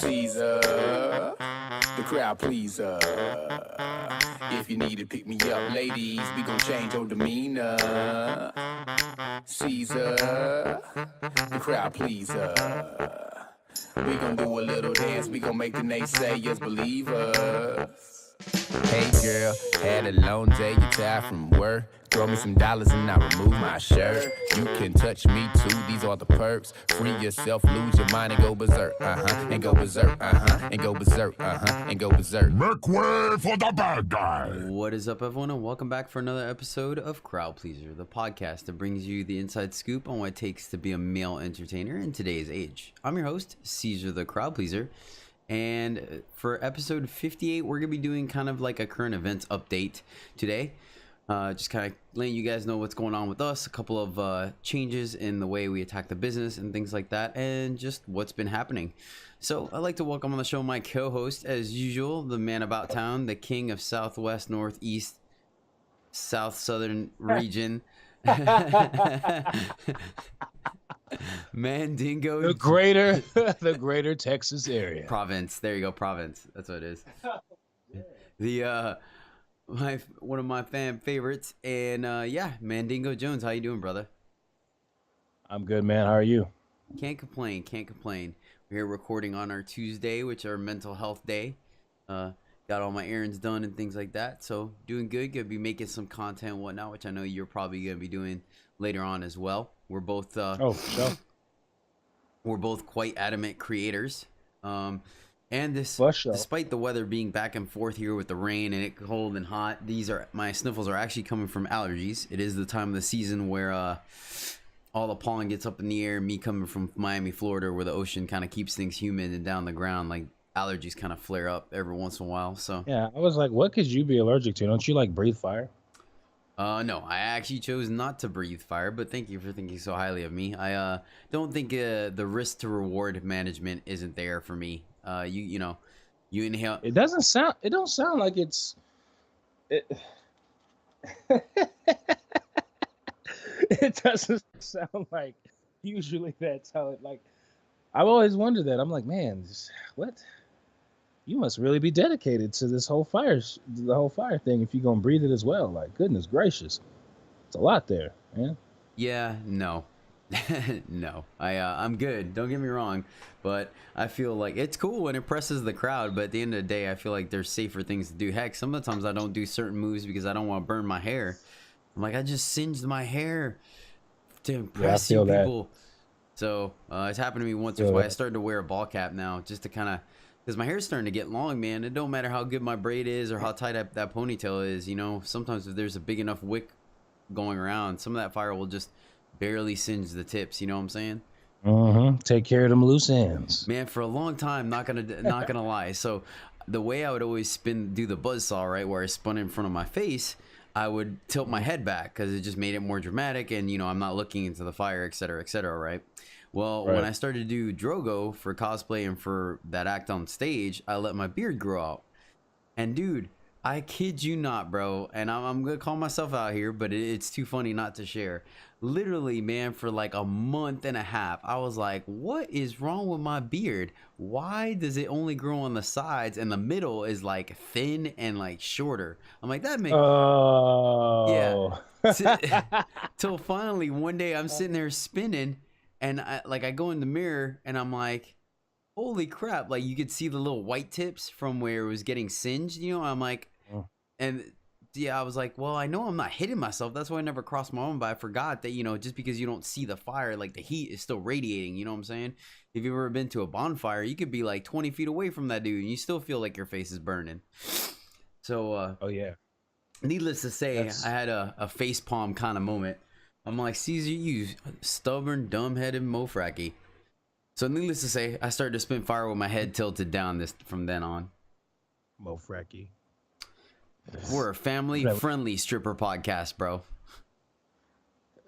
Cesar, the crowd pleaser. If you need to pick me up, ladies, we gon' change your demeanor. Caesar, the crowd pleaser. We gon' do a little dance, we gon' make the naysayers believe us. Hey girl, had a long day, you tired from work. Throw me some dollars and I remove my shirt. You can touch me too, these are the perks. Free yourself, lose your mind and go berserk, and go berserk, and go berserk, and go berserk. Make way for the bad guy. What is up, everyone, and welcome back for another episode of Crowd Pleaser, the podcast that brings you the inside scoop on what it takes to be a male entertainer in today's age. I'm your host, Cesar the Crowd Pleaser. And for episode 58, we're going to be doing kind of like a current events update today. Just kind of letting you guys know what's going on with us, a couple of changes in the way we attack the business and things like that, and just what's been happening. So I'd like to welcome on the show my co-host, as usual, the man about town, the king of Southwest, Northeast, South Southern region. Mandingo, the greater Texas area. Province. There you go, province. That's what it is. The one of my fan favorites, and yeah, Mandingo Jones. How you doing, brother? I'm good, man. How are you? Can't complain. We're here recording on our Tuesday, which is our mental health day. Got all my errands done and things like that, so doing good. Gonna be making some content and whatnot, which I know you're probably gonna be doing later on as well. We're both sure. We're both quite adamant creators. And this, sure. Despite the weather being back and forth here with the rain and it cold and hot, my sniffles are actually coming from allergies. It is the time of the season where all the pollen gets up in the air. Me coming from Miami, Florida, where the ocean kind of keeps things humid and down the ground, like allergies kind of flare up every once in a while. So yeah, I was like, what could you be allergic to? Don't you like breathe fire? No, I actually chose not to breathe fire, but thank you for thinking so highly of me. I don't think the risk to reward management isn't there for me. You know, you inhale. It don't sound like it's. It doesn't sound like usually that's how it like. I've always wondered that. I'm like, man, what? You must really be dedicated to this whole the whole fire thing if you're gonna breathe it as well. Like, goodness gracious, it's a lot there, man. Yeah, no. No, I'm good, don't get me wrong, but I feel like it's cool when it presses the crowd, but at the end of the day I feel like there's safer things to do. Heck, sometimes I don't do certain moves because I don't want to burn my hair. I'm like, I just singed my hair to impress you people. That. So it's happened to me once or twice. I started to wear a ball cap now just to kind of, because my hair's starting to get long, man. It don't matter how good my braid is or how tight that ponytail is, you know. Sometimes if there's a big enough wick going around, some of that fire will just barely singe the tips, you know what I'm saying? Take care of them loose ends, man. For a long time, not gonna lie. So the way I would always do the buzzsaw, right, where I spun in front of my face, I would tilt my head back because it just made it more dramatic, and you know, I'm not looking into the fire, etc., right? Well, when I started to do Drogo for cosplay and for that act on stage, I let my beard grow out. And dude, I kid you not, bro, and I'm gonna call myself out here, but it's too funny not to share. Literally, man, for like a month and a half, I was like, what is wrong with my beard? Why does it only grow on the sides and the middle is like thin and like shorter? I'm like, that makes... Yeah. Till finally, one day I'm sitting there spinning, and I go in the mirror and I'm like, holy crap, like you could see the little white tips from where it was getting singed, you know. I'm like, and yeah, I was like, well, I know I'm not hitting myself, that's why I never crossed my own, but I forgot that, you know, just because you don't see the fire, like the heat is still radiating, you know what I'm saying? If you've ever been to a bonfire, you could be like 20 feet away from that dude and you still feel like your face is burning. So oh yeah, needless to say, I had a face palm kind of moment. I'm like, Caesar, you stubborn, dumb-headed mofracky. So needless to say, I started to spin fire with my head tilted down from then on. Mofracky. We're a family-friendly stripper podcast, bro.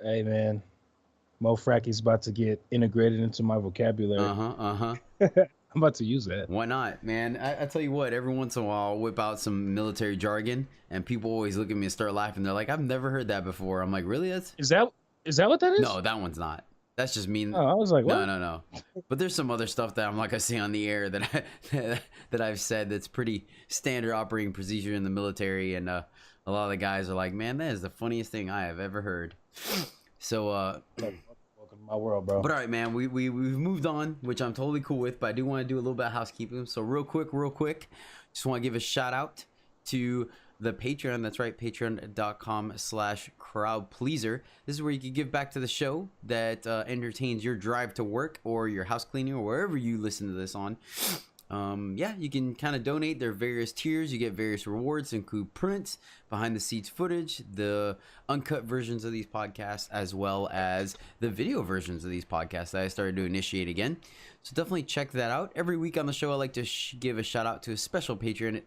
Hey, man. Mofracky's about to get integrated into my vocabulary. I'm about to use that. Why not, man? I tell you what, every once in a while I'll whip out some military jargon and people always look at me and start laughing. They're like, I've never heard that before. I'm like, really? Is that what that is? No, that one's not. That's just me. Oh, I was like, what? No. But there's some other stuff that I'm not gonna say on the air that I've said that's pretty standard operating procedure in the military, and a lot of the guys are like, man, that is the funniest thing I have ever heard. So, Welcome to my world, bro. but all right, man, we've moved on, which I'm totally cool with. But I do want to do a little bit of housekeeping. So real quick, just want to give a shout out to the Patreon. That's right, patreon.com/crowdpleaser. This is where you can give back to the show that entertains your drive to work or your house cleaning or wherever you listen to this on. Yeah, you can kind of donate. There are various tiers. You get various rewards, include prints, behind the scenes footage, the uncut versions of these podcasts, as well as the video versions of these podcasts that I started to initiate again. So definitely check that out. Every week on the show, I like to give a shout out to a special Patreon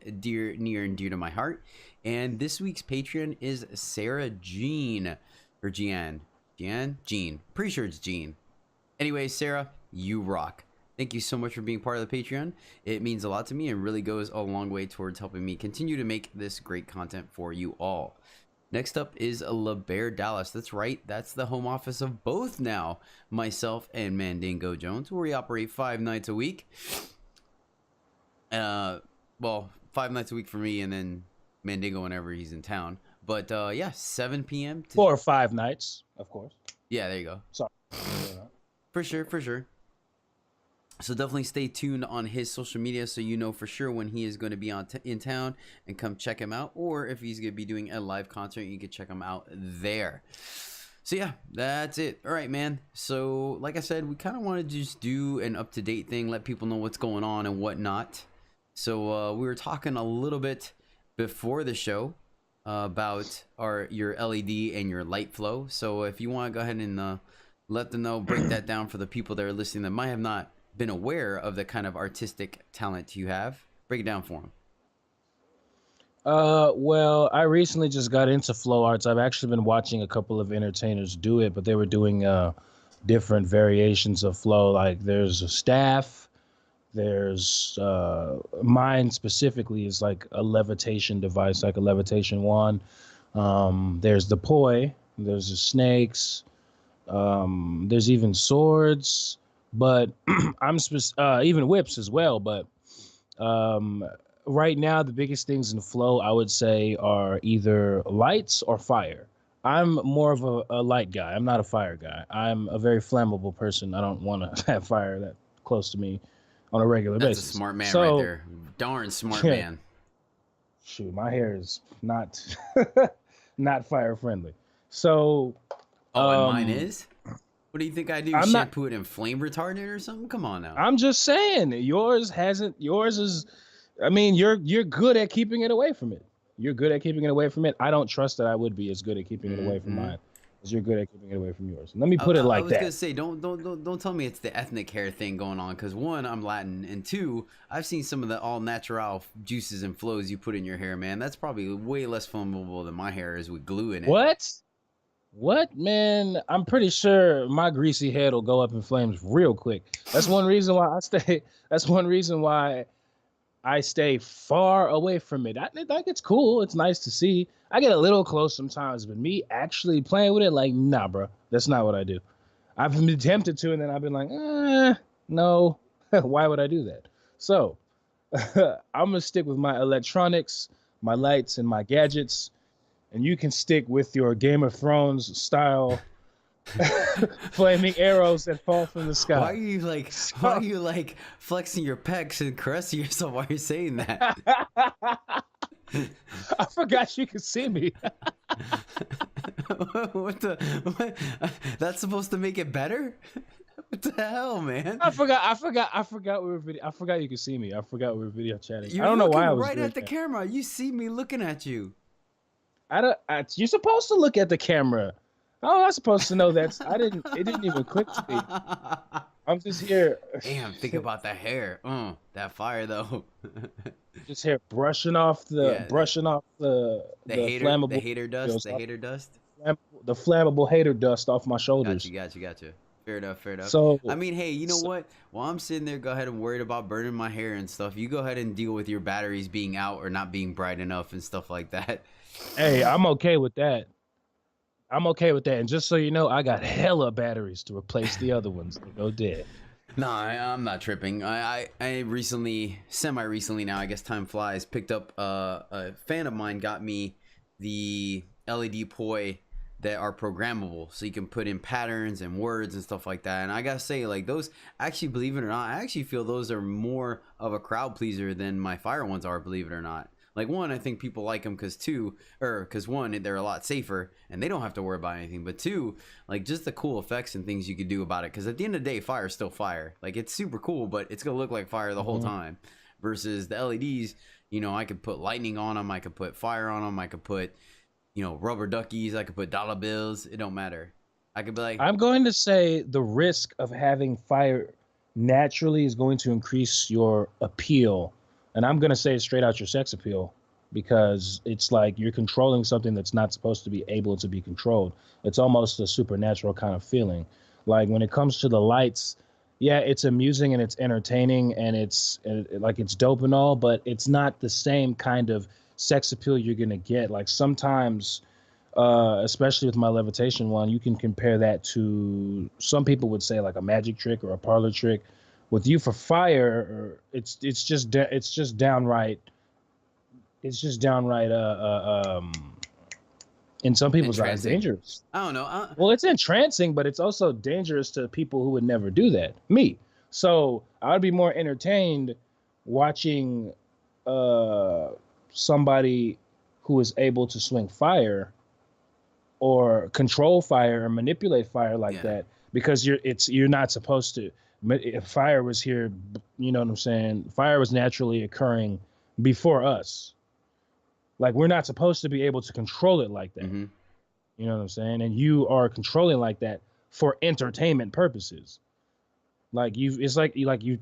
near and dear to my heart. And this week's Patreon is Sarah Jean, or Jean. Pretty sure it's Jean. Anyway, Sarah, you rock. Thank you so much for being part of the Patreon. It means a lot to me and really goes a long way towards helping me continue to make this great content for you all. Next up is LaBare Dallas. That's right. That's the home office of both now myself and Mandingo Jones, where we operate 5 nights a week. Well, 5 nights a week for me, and then Mandingo whenever he's in town. But yeah, 7 p.m. 4 or 5 nights, of course. Yeah, there you go. Sorry. For sure. So definitely stay tuned on his social media so you know for sure when he is going to be in town, and come check him out. Or if he's going to be doing a live concert, you can check him out there. So yeah, that's it. All right, man. So like I said, we kind of want to just do an up-to-date thing, let people know what's going on and whatnot. So we were talking a little bit before the show about your LED and your light flow. So if you want to go ahead and let them know, break that down for the people that are listening that might have not been aware of the kind of artistic talent you have. Break it down for them. Well, I recently just got into flow arts. I've actually been watching a couple of entertainers do it, but they were doing different variations of flow. Like there's a staff, there's mine specifically is like a levitation device, like a levitation wand. There's the poi, there's the snakes, there's even swords, but I'm even whips as well. But right now, the biggest things in flow, I would say, are either lights or fire. I'm more of a light guy. I'm not a fire guy. I'm a very flammable person. I don't want to have fire that close to me on a regular basis. That's a smart man right there. Darn smart man. Shoot, my hair is not not fire friendly. So and mine is? What do you think I do? Shampoo it in flame retardant or something? Come on now. I'm just saying, yours is, I mean, you're good at keeping it away from it. You're good at keeping it away from it. I don't trust that I would be as good at keeping it away from mine as you're good at keeping it away from yours. Let me put it like that. I was gonna say, don't tell me it's the ethnic hair thing going on, because one, I'm Latin, and two, I've seen some of the all natural juices and flows you put in your hair, man. That's probably way less flammable than my hair is with glue in it. What, man? I'm pretty sure my greasy head will go up in flames real quick. That's one reason why I stay far away from it. I think it's cool. It's nice to see. I get a little close sometimes, but me actually playing with it, like, nah, bro, that's not what I do. I've been tempted to, and then I've been like, no, why would I do that? So I'm gonna stick with my electronics, my lights, and my gadgets. And you can stick with your Game of Thrones style flaming arrows that fall from the sky. Why are you like flexing your pecs and caressing yourself while you're saying that? I forgot you could see me. What? That's supposed to make it better? What the hell, man? I forgot we were video. I forgot you could see me. I forgot we were video chatting. You're I don't know why I was right at the camera. You see me looking at you. You're supposed to look at the camera. How am I supposed to know that? It didn't even click to me. I'm just here. Damn, think about that hair. That fire though. Just here brushing off the flammable hater dust. The flammable hater dust off my shoulders. Gotcha. Fair enough. So I mean, hey, you know what? While I'm sitting there, go ahead and worried about burning my hair and stuff, you go ahead and deal with your batteries being out or not being bright enough and stuff like that. Hey, I'm okay with that. I'm okay with that. And just so you know, I got hella batteries to replace the other ones. They go dead. No, I'm not tripping. I recently, semi recently now, I guess time flies, picked up a fan of mine got me the LED poi that are programmable, so you can put in patterns and words and stuff like that. And I gotta say, like those, actually, believe it or not, I actually feel those are more of a crowd pleaser than my fire ones are, believe it or not. Like one, I think people like them because one, they're a lot safer and they don't have to worry about anything. But two, like just the cool effects and things you could do about it. Because at the end of the day, fire is still fire. Like it's super cool, but it's gonna look like fire the whole time. Versus the LEDs, you know, I could put lightning on them, I could put fire on them, I could put, you know, rubber duckies, I could put dollar bills. It don't matter. I could be like, I'm going to say the risk of having fire naturally is going to increase your appeal. And I'm going to say it straight out, your sex appeal, because it's like you're controlling something that's not supposed to be able to be controlled. It's almost a supernatural kind of feeling. Like when it comes to the lights, yeah, it's amusing and it's entertaining and it's dope and all, but it's not the same kind of sex appeal you're going to get. Like sometimes especially with my levitation one, you can compare that to, some people would say, like a magic trick or a parlor trick. With you for fire, it's just downright in some people's eyes entrancing. dangerous. I don't know. Well, it's entrancing, but it's also dangerous to people who would never do that. Me. So I would be more entertained watching somebody who is able to swing fire or control fire or manipulate fire like that, because you're not supposed to. If fire was here, you know what I'm saying? Fire was naturally occurring before us. Like we're not supposed to be able to control it like that. Mm-hmm. You know what I'm saying? And you are controlling like that for entertainment purposes. Like it's like you're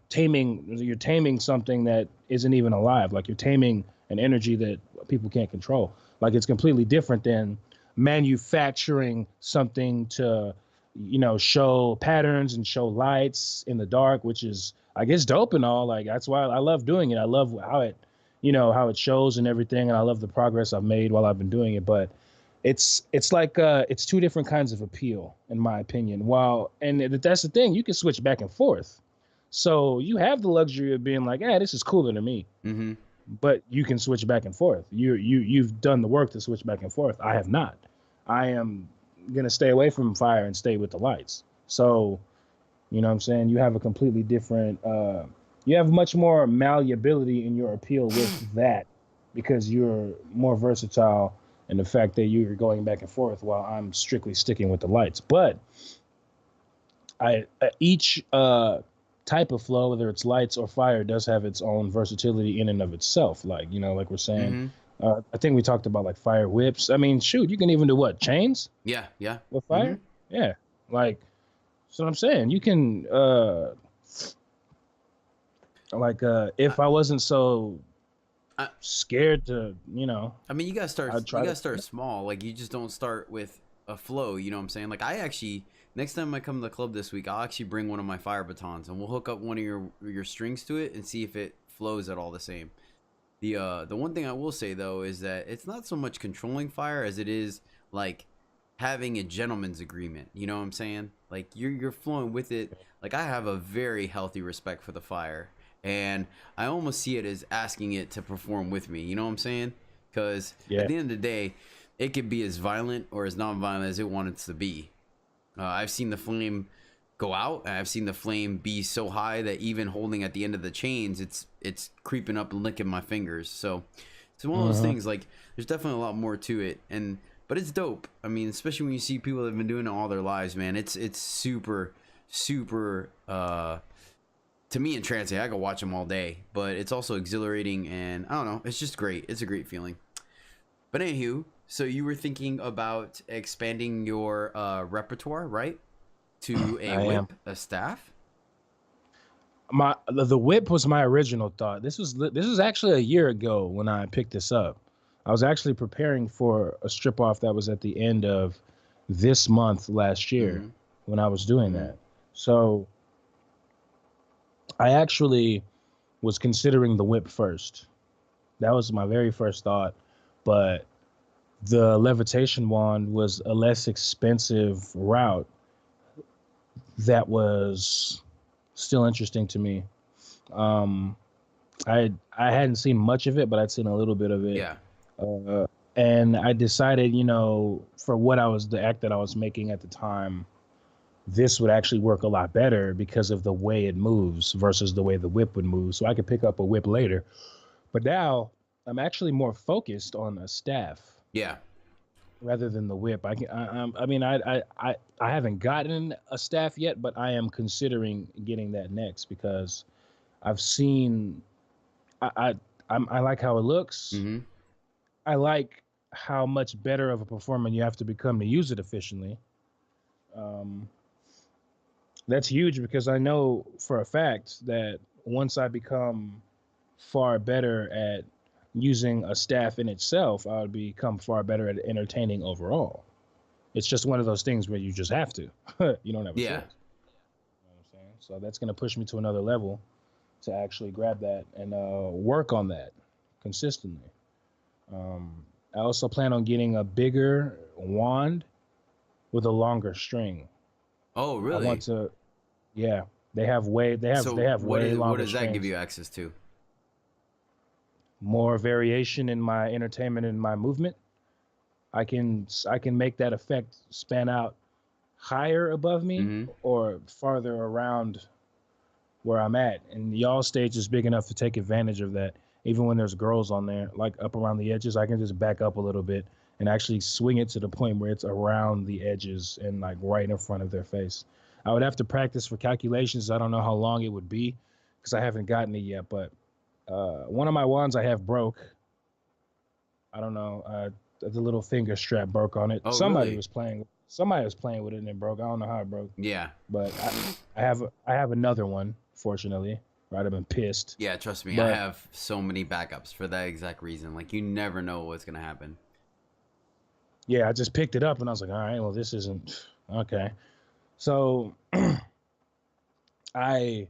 taming something that isn't even alive. Like you're taming an energy that people can't control. Like it's completely different than manufacturing something to, you know, show patterns and show lights in the dark, which is, I guess, dope and all. Like that's why I love doing it. I love how it, you know, how it shows and everything, and I love the progress I've made while I've been doing it. But it's like it's two different kinds of appeal, in my opinion. While and that's the thing, you can switch back and forth, so you have the luxury of being like, this is cooler to me. Mm-hmm. But you can switch back and forth. You've done the work to switch back and forth. I have not. I am gonna stay away from fire and stay with the lights. So, you know what I'm saying? You have a completely different you have much more malleability in your appeal with that, because you're more versatile in the fact that you're going back and forth, while I'm strictly sticking with the lights. But each type of flow, whether it's lights or fire, does have its own versatility in and of itself. Like, you know, like we're saying, I think we talked about like fire whips. I mean, shoot, you can even do what, chains? Yeah. With fire? Yeah. Like, that's what I'm saying. You can if I wasn't so scared to, you know. I mean, you gotta start small. Like you just don't start with a flow. You know what I'm saying? Like I actually, next time I come to the club this week, I'll actually bring one of my fire batons and we'll hook up one of your strings to it and see if it flows at all the same. The one thing I will say though is that it's not so much controlling fire as it is like having a gentleman's agreement. You know what I'm saying? Like you're flowing with it. Like I have a very healthy respect for the fire, and I almost see it as asking it to perform with me. You know what I'm saying? Because at the end of the day, it could be as violent or as non-violent as it wants to be. I've seen the flame go out, and I've seen the flame be so high that even holding at the end of the chains, it's creeping up and licking my fingers. So it's one of those things. Like there's definitely a lot more to it, but it's dope. I mean, especially when you see people that have been doing it all their lives, man. It's super to me entrancing. I could watch them all day, but it's also exhilarating, and I don't know, it's just great. It's a great feeling. But anywho, so you were thinking about expanding your repertoire, right? To a whip, a staff. The whip was my original thought. This was actually a year ago when I picked this up. I was actually preparing for a strip off that was at the end of this month last year when I was doing that. So I actually was considering the whip first. That was my very first thought, but the levitation wand was a less expensive route that was still interesting to me. Um, I hadn't seen much of it, but I'd seen a little bit of it. Yeah. And I decided, for what I was the act that I was making at the time, this would actually work a lot better because of the way it moves versus the way the whip would move. So I could pick up a whip later. But now I'm actually more focused on a staff Yeah. rather than the whip. I haven't gotten a staff yet, but I am considering getting that next because I've seen I like how it looks. Mm-hmm. I like how much better of a performer you have to become to use it efficiently. Um, that's huge because I know for a fact that once I become far better at using a staff in itself, I would become far better at entertaining overall. It's just one of those things where you just have to. You don't have a choice. You Yeah. know what I'm saying? So that's going to push me to another level to actually grab that and work on that consistently. Um, I also plan on getting a bigger wand with a longer string. Oh, I want really? to, yeah. So They have way what longer does that give strings. you access to? More variation in my entertainment and my movement. I can make that effect span out higher above me Mm-hmm. or farther around where I'm at. And y'all stage is big enough to take advantage of that. Even when there's girls on there, like up around the edges, I can just back up a little bit and actually swing it to the point where it's around the edges and like right in front of their face. I would have to practice for calculations. I don't know how long it would be because I haven't gotten it yet. But one of my wands I have broke. I don't know. The little finger strap broke on it. Oh, really? Somebody was playing with it and it broke. I don't know how it broke. Yeah. But I have another one, fortunately. I'd have been pissed. Yeah, trust me, I But have so many backups for that exact reason. Like, you never know what's gonna happen. yeah, I just picked it up and I was like, all right, well, this isn't okay. So I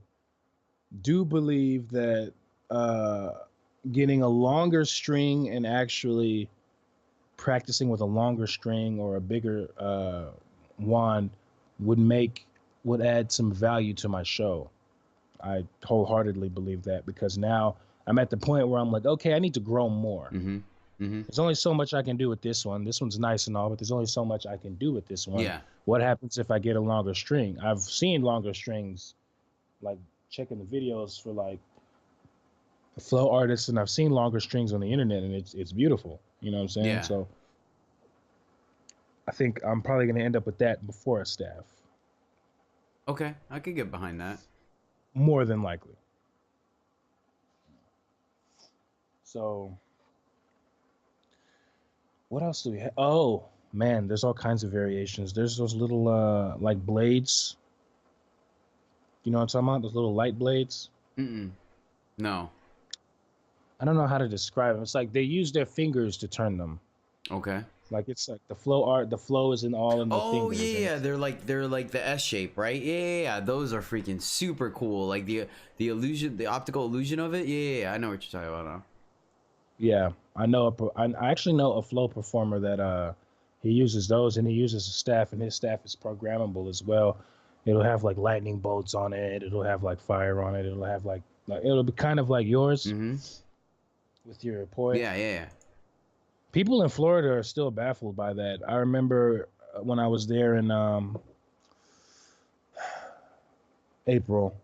do believe that uh, getting a longer string and actually practicing with a longer string or a bigger wand would would add some value to my show. I wholeheartedly believe that because now I'm at the point where I'm like, okay, I need to grow more. Mm-hmm. Mm-hmm. There's only so much I can do with this one. This one's nice and all, but there's only so much I can do with this one. Yeah. What happens if I get a longer string? I've seen longer strings, like checking the videos for like flow artists, and I've seen longer strings on the internet, and it's beautiful. You know what I'm saying? Yeah. So I think I'm probably going to end up with that before a staff, Okay, I could get behind that. more than likely. So what else do we have? Oh man, there's all kinds of variations. There's those little like blades. You know what I'm talking about? Those little light blades. Mm-mm. No. I don't know how to describe them. It's like they use their fingers to turn them. Okay. Like it's like the flow is in all in the Oh fingers. yeah, yeah, they're like the S shape, right? Yeah, yeah, yeah. Those are freaking super cool. Like the illusion, the optical illusion of it. Yeah, yeah, yeah. I know what you're talking about now. Yeah, I actually know a flow performer that he uses those and he uses a staff and his staff is programmable as well. It'll have like lightning bolts on it. It'll have like fire on it. It'll have like it'll be kind of like yours Mm-hmm. with your poi. Yeah, yeah, yeah. People in Florida are still baffled by that. I remember when I was there in April.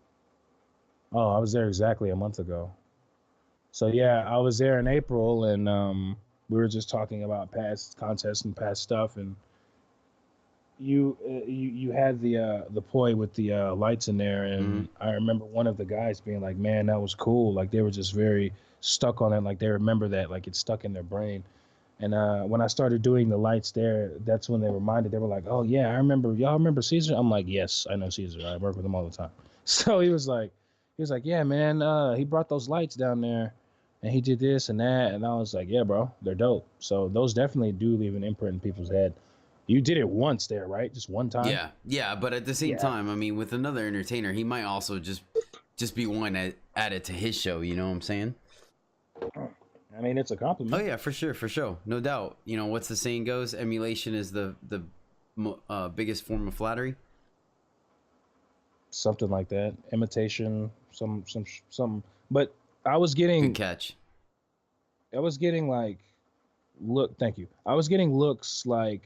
Oh, I was there exactly a month ago. So yeah, I was there in April, and we were just talking about past contests and past stuff, and you had the poi with the lights in there, and I remember one of the guys being like, "Man, that was cool." Like they were just very stuck on it, like they remember that, like it's stuck in their brain. And when I started doing the lights there, that's when they reminded. They were like, "Oh yeah, I remember. Y'all remember Cesar?" I'm like, "Yes, I know Cesar. I work with him all the time." So he was like, "Yeah, man. He brought those lights down there, and he did this and that." And I was like, "Yeah, bro, they're dope." So those definitely do leave an imprint in people's head. You did it once there, right? Just one time. Yeah, yeah. But at the same Yeah. time, I mean, with another entertainer, he might also just be one at it to his show. You know what I'm saying? I mean, it's a Oh compliment. yeah, for sure, no doubt. You know what's the saying goes? Emulation is the biggest form of flattery. Something like that. Imitation, some. But I was Good getting, catch. I was getting like, look. Thank you. I was getting looks like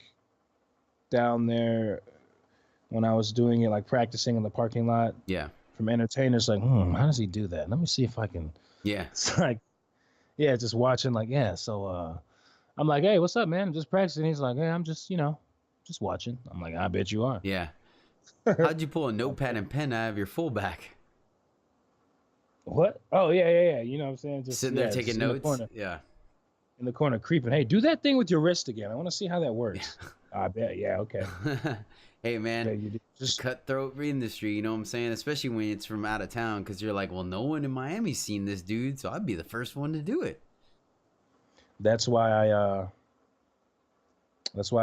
down there when I was doing it, like practicing in the parking lot Yeah, from entertainers. Like, how does he do that? Let me see if I can. yeah, It's like, yeah, just watching. Like, yeah. So, I'm like, hey, what's up, man? I'm just practicing. He's like, hey, I'm just, just watching. I'm like, I bet you are. yeah. How'd you pull a notepad and pen out of your fullback? What? Oh yeah, yeah, yeah. You know what I'm saying? Just Sitting there yeah, taking just notes. Yeah. in the corner creeping. Hey, do that thing with your wrist again. I want to see how that works. I bet. Yeah. Okay. Hey man, Bet you do. it's a Just cutthroat industry, you know what I'm saying? Especially when it's from out of town, because you're like, well, no one in Miami's seen this dude, so I'd be the first one to do it. that's why I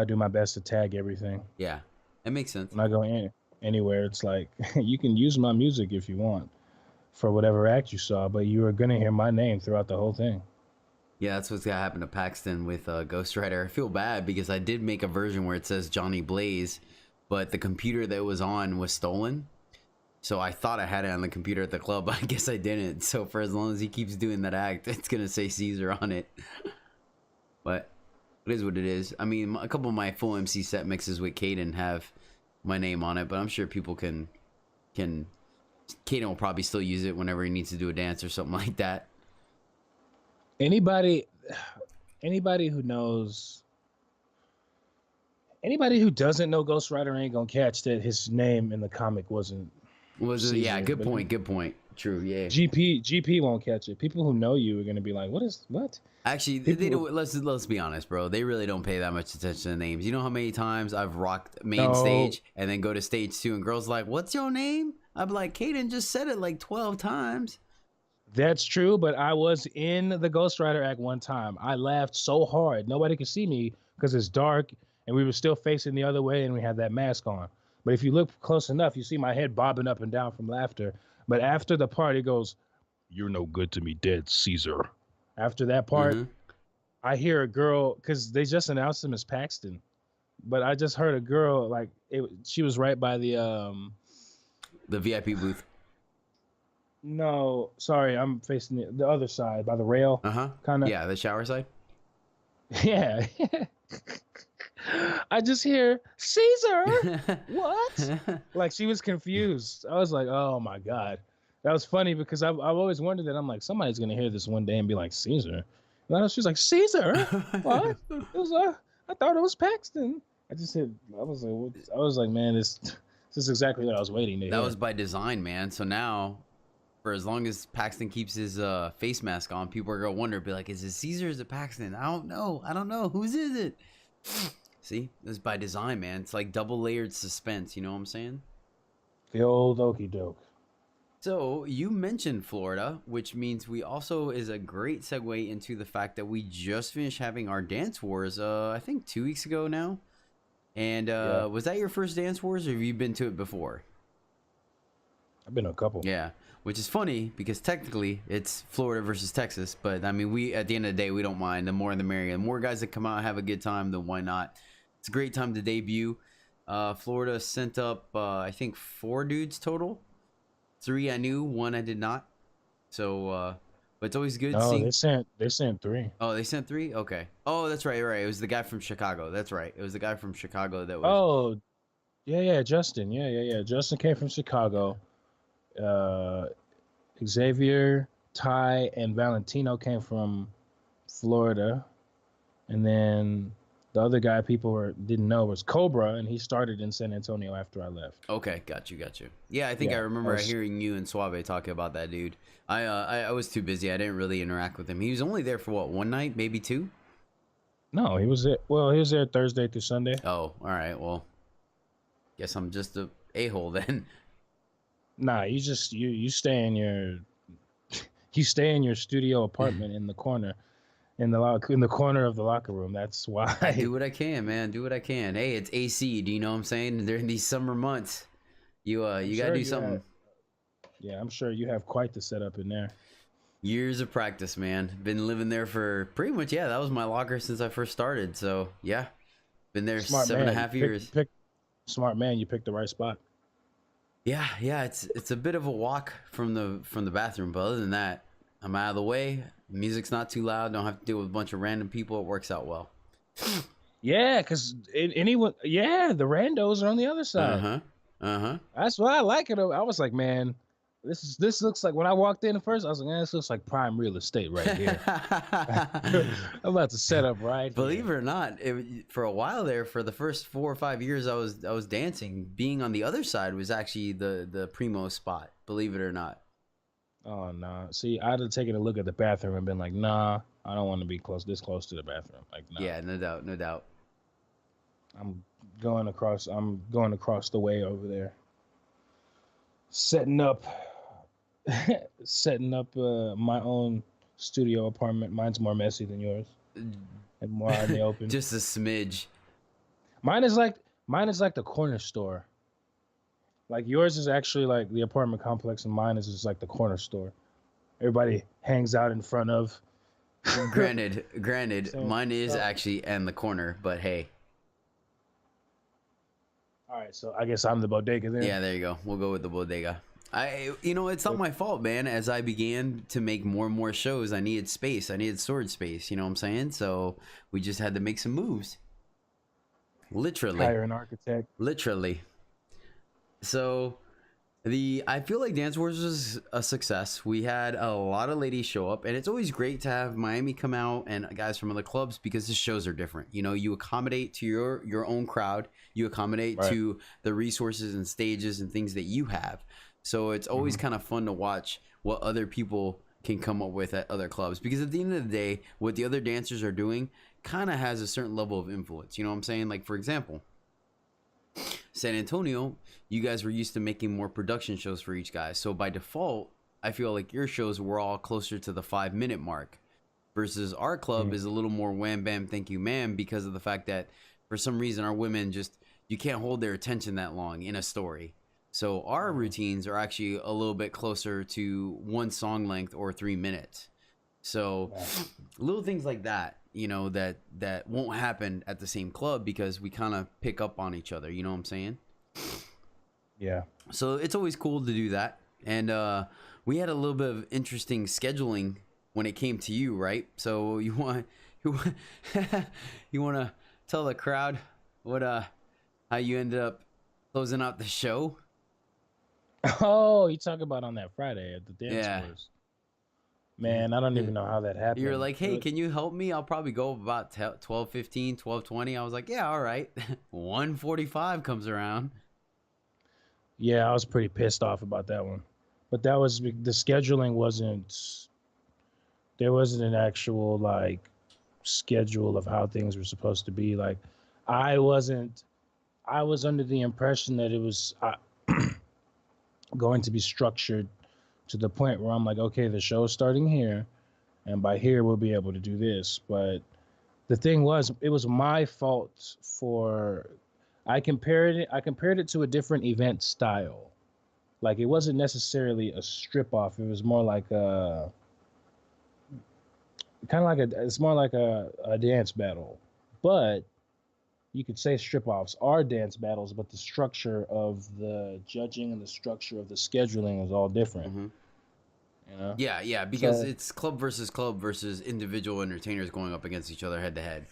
do my best to tag everything Yeah, that makes sense. when I go anywhere. It's like you can use my music if you want for whatever act you saw, but you are gonna hear my name throughout the whole thing. Yeah, that's what's gonna happen to Paxton with Ghost Rider. I feel bad because I did make a version where it says Johnny Blaze, but the computer that it was on was stolen. So I thought I had it on the computer at the club, but I guess I didn't. So for as long as he keeps doing that act, it's gonna say Caesar on it. But it is what it is. I mean, a couple of my full MC set mixes with Caden have my name on it, but I'm sure people can. Caden will probably still use it whenever he needs to do a dance or something like that. Anybody, anybody who knows, anybody who doesn't know Ghost Rider ain't gonna catch that his name in the comic wasn't Was it? Yeah, Caesar. good But point. Good point. True. Yeah. GP won't catch it. People who know you are gonna be like, what? Actually, they People don't. Let's be honest, bro. They really don't pay that much attention to names. You know how many times I've rocked main No, stage and then go to stage 2 and girls like, "What's your name?" I'm like, "Caden just said it like 12 times." that's true. But I was in the Ghost Rider act one time. I laughed so hard nobody could see me because it's dark and we were still facing the other way and we had that mask on. But if you look close enough, you see my head bobbing up and down from laughter. But after the part, it goes, "You're no good to me, dead Caesar." After that part, Mm-hmm. I hear a girl because they just announced him as Paxton, but I just heard a girl like she was right by the The VIP booth. no, sorry, I'm facing the other side by the rail, Uh huh. kind of. Yeah, the shower side. Yeah. I just hear Caesar. What? Like she was confused. I was like, oh my god, that was funny because I've always wondered that. I'm like, somebody's gonna hear this one day and be like, Caesar. And she's like, Caesar. What? It was I thought it was Paxton. I just said I was like, I was like, man, this is exactly what I was waiting to That hear. was by design, man. So now, for as long as Paxton keeps his face mask on, people are gonna wonder, be like, "Is it Caesar? Or is it Paxton? I don't know. I don't know. Whose is it?" See, this is by design, man. It's like double layered suspense. You know what I'm saying? The old okey doke. So you mentioned Florida, which means we also is a great segue into the fact that we just finished having our dance wars. I think 2 weeks ago now. And Yeah, was that your first dance wars, or have you been to it before? I've been to a couple. Yeah, which is funny because technically it's Florida versus Texas, but I mean, we at the end of the day we don't mind. The more the merrier. The more guys that come out and have a good time, then why not? It's a great time to debut. Florida sent up I think 4 dudes total. 3 I knew, 1 I did not. So, but it's always good No, seeing. they sent 3. Oh, they sent 3. Okay. Oh, that's right. Right. It was the guy from Chicago. That's right. It was the guy from Chicago that was. Oh, yeah, Justin. Yeah. Justin came from Chicago. Uh, Xavier, Ty, and Valentino came from Florida, and then the other guy didn't know was Cobra, and he started in San Antonio after I left. Okay, got you. Yeah, I think I Yeah, remember hearing you and Suave talking about that dude. I was too busy. I didn't really interact with him. He was only there for what, 1 night, maybe 2? No, he was there. Well, he was there Thursday through Sunday. Oh, all right. Well, guess I'm just a hole then. Nah, you stay in your studio apartment in the corner in the corner of the locker room. That's why. I do what I can, man. Do what I can. Hey, it's AC. Do you know what I'm saying? During these summer months, you gotta do something. Yeah, I'm sure you have quite the setup in there. Years of practice, man. Been living there for pretty much, yeah, that was my locker since I first started. So, yeah, been there Smart seven and a man. half years. Smart man. You picked the right spot. Yeah, it's a bit of a walk from the bathroom, but other than that, I'm out of the way. Music's not too loud. Don't have to deal with a bunch of random people. It works out well. Yeah, because anyone, yeah, the randos are on the other side. That's why I like it. I was like, man, this looks like when I walked in at first, I was like, man, this looks like prime real estate right here. I'm about to set up right Believe it here. or not, for a while there, for the first 4 or 5 years, I was dancing. Being on the other side was actually the primo spot. Believe it or not. Oh no! See, I'd have taken a look at the bathroom and been like, nah, I don't want to be this close to the bathroom. Like, nah. Yeah, no doubt, no doubt. I'm going across the way over there. Setting up my own studio apartment. Mine's more messy than yours and more out in the open. Just a smidge. Mine is like the corner store. Like yours is actually like the apartment complex, and mine is just like the corner store. Everybody hangs out in front of. Granted, So- mine is so- actually in the corner, but hey. All right, so I guess I'm the bodega then. Yeah, there you go. We'll go with the bodega. It's not my fault, man. As I began to make more and more shows, I needed space. I needed storage space. You know what I'm saying? So we just had to make some moves. Literally. Hire an architect. Literally. So I feel like Dance Wars was a success. We had a lot of ladies show up, and it's always great to have Miami come out and guys from other clubs because the shows are different. You know, you accommodate to your own crowd, you accommodate Right. to the resources and stages and things that you have. So it's always kind of fun to watch what other people can come up with at other clubs, because at the end of the day, what the other dancers are doing kind of has a certain level of influence. You know what I'm saying? Like, for example, San Antonio, you guys were used to making more production shows for each guy. So by default, I feel like your shows were all closer to the 5-minute mark versus our club is a little more wham, bam, thank you, ma'am, because of the fact that for some reason our women you can't hold their attention that long in a story. So our routines are actually a little bit closer to 1 song length or 3 minutes. So little things like that, you know, that won't happen at the same club because we kind of pick up on each other. You know what I'm saying? Yeah. So it's always cool to do that. And we had a little bit of interesting scheduling when it came to you, right? So you want to tell the crowd what how you ended up closing out the show? Oh, you talk about on that Friday at the dance Yeah. floors. Man, I don't even know how that happened. You're like, hey, can you help me? I'll probably go about 12:15, 12:20. I was like, yeah, all right. 1:45 comes around. Yeah, I was pretty pissed off about that one. But that was the scheduling wasn't. There wasn't an actual like schedule of how things were supposed to be. Like, I wasn't. I was under the impression that it was going to be structured to the point where I'm like, okay, the show's starting here, and by here we'll be able to do this. But the thing was, it was my fault for I compared it to a different event style. Like, it wasn't necessarily a strip off. It was more like a it's more like a dance battle. But you could say strip offs are dance battles, but the structure of the judging and the structure of the scheduling is all different. Mhm. You know? Yeah, because So- it's club versus individual entertainers going up against each other head to head.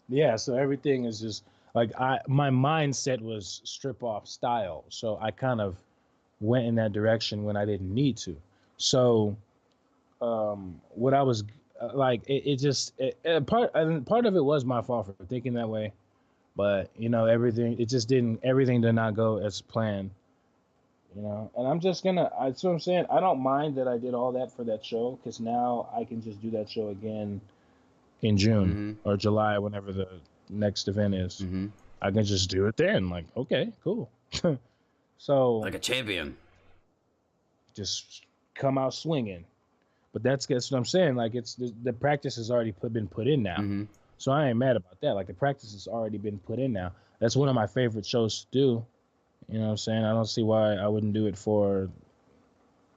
Yeah, so everything is just like my mindset was strip off style. So I kind of went in that direction when I didn't need to. So what I was like, part of it was my fault for thinking that way, but you know, everything did not go as planned, you know. And that's what I'm saying. I don't mind that I did all that for that show, because now I can just do that show again in June or July, whenever the next event is. Mm-hmm. I can just do it then. Like, okay, cool. So Like a champion. just come out swinging. But that's what I'm saying. Like, it's the practice has already been put in now. Mm-hmm. So I ain't mad about that. Like, the practice has already been put in now. That's one of my favorite shows to do. You know what I'm saying? I don't see why I wouldn't do it for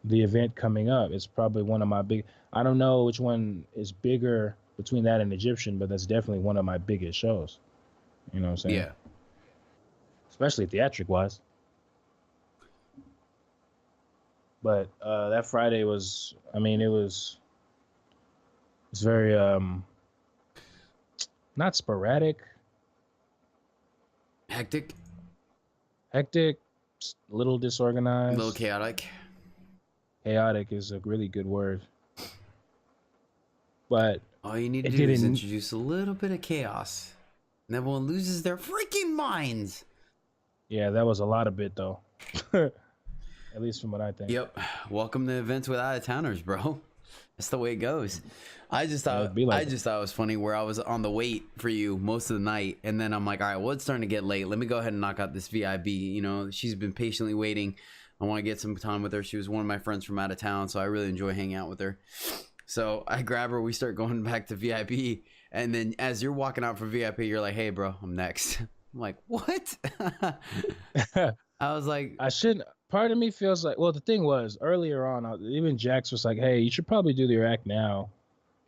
the event coming up. It's probably one of my big. I don't know which one is bigger between that and Egyptian, but that's definitely one of my biggest shows. You know what I'm saying? Yeah. Especially theatric wise. But that Friday was, I mean, it's very not sporadic, Hectic, hectic, a little a little disorganized. chaotic. Chaotic is a really good word, but All you need to it do is didn't. introduce a little bit of chaos, and everyone loses their freaking minds. Yeah, that was a lot of bit though. At least from what I think. Yep. Welcome to events with out of towners, bro. That's the way it goes. I just Yeah, thought it'd be like I just thought it was funny where I was on the wait for you most of the night, and then I'm like, all right, well, it's starting to get late. Let me go ahead and knock out this VIB. You know, she's been patiently waiting. I want to get some time with her. She was one of my friends from out of town, so I really enjoy hanging out with her. So I grab her. We start going back to VIP, and then as you're walking out from VIP, you're like, hey, bro, I'm next. I'm like, what? I was like, I shouldn't. Part of me feels like, well, the thing was earlier on, even Jax was like, "Hey, you should probably do the act now,"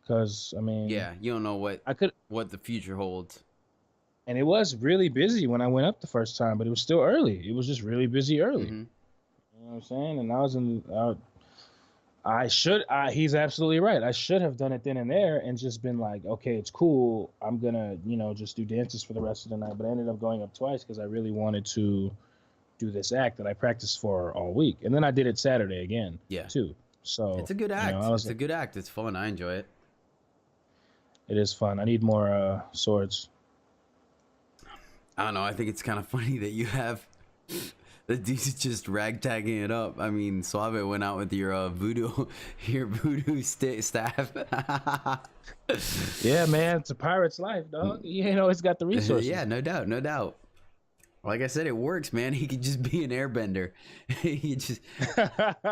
because I mean, yeah, you don't know I could, what the future holds. and it was really busy when I went up the first time, but it was still early. It was just really busy early. Mm-hmm. You know what I'm saying? And I was in. I should. He's absolutely right. I should have done it then and there and just been like, okay, it's cool. I'm gonna, just do dances for the rest of the night. But I ended up going up twice because I really wanted to do this act that I practiced for all week, and then I did it Saturday again, Yeah, too. So it's a good act. I was It's a good act. It's fun. I enjoy it. it is fun. I need more swords. I don't know. I think it's kind of funny that you have the dudes just ragtagging it up. I mean, Suave went out with your voodoo, your staff. Yeah, man, it's a pirate's life, dog. You ain't always got the resources. Yeah, no doubt, no doubt. Like I said, it works, man. He could just be an airbender. He just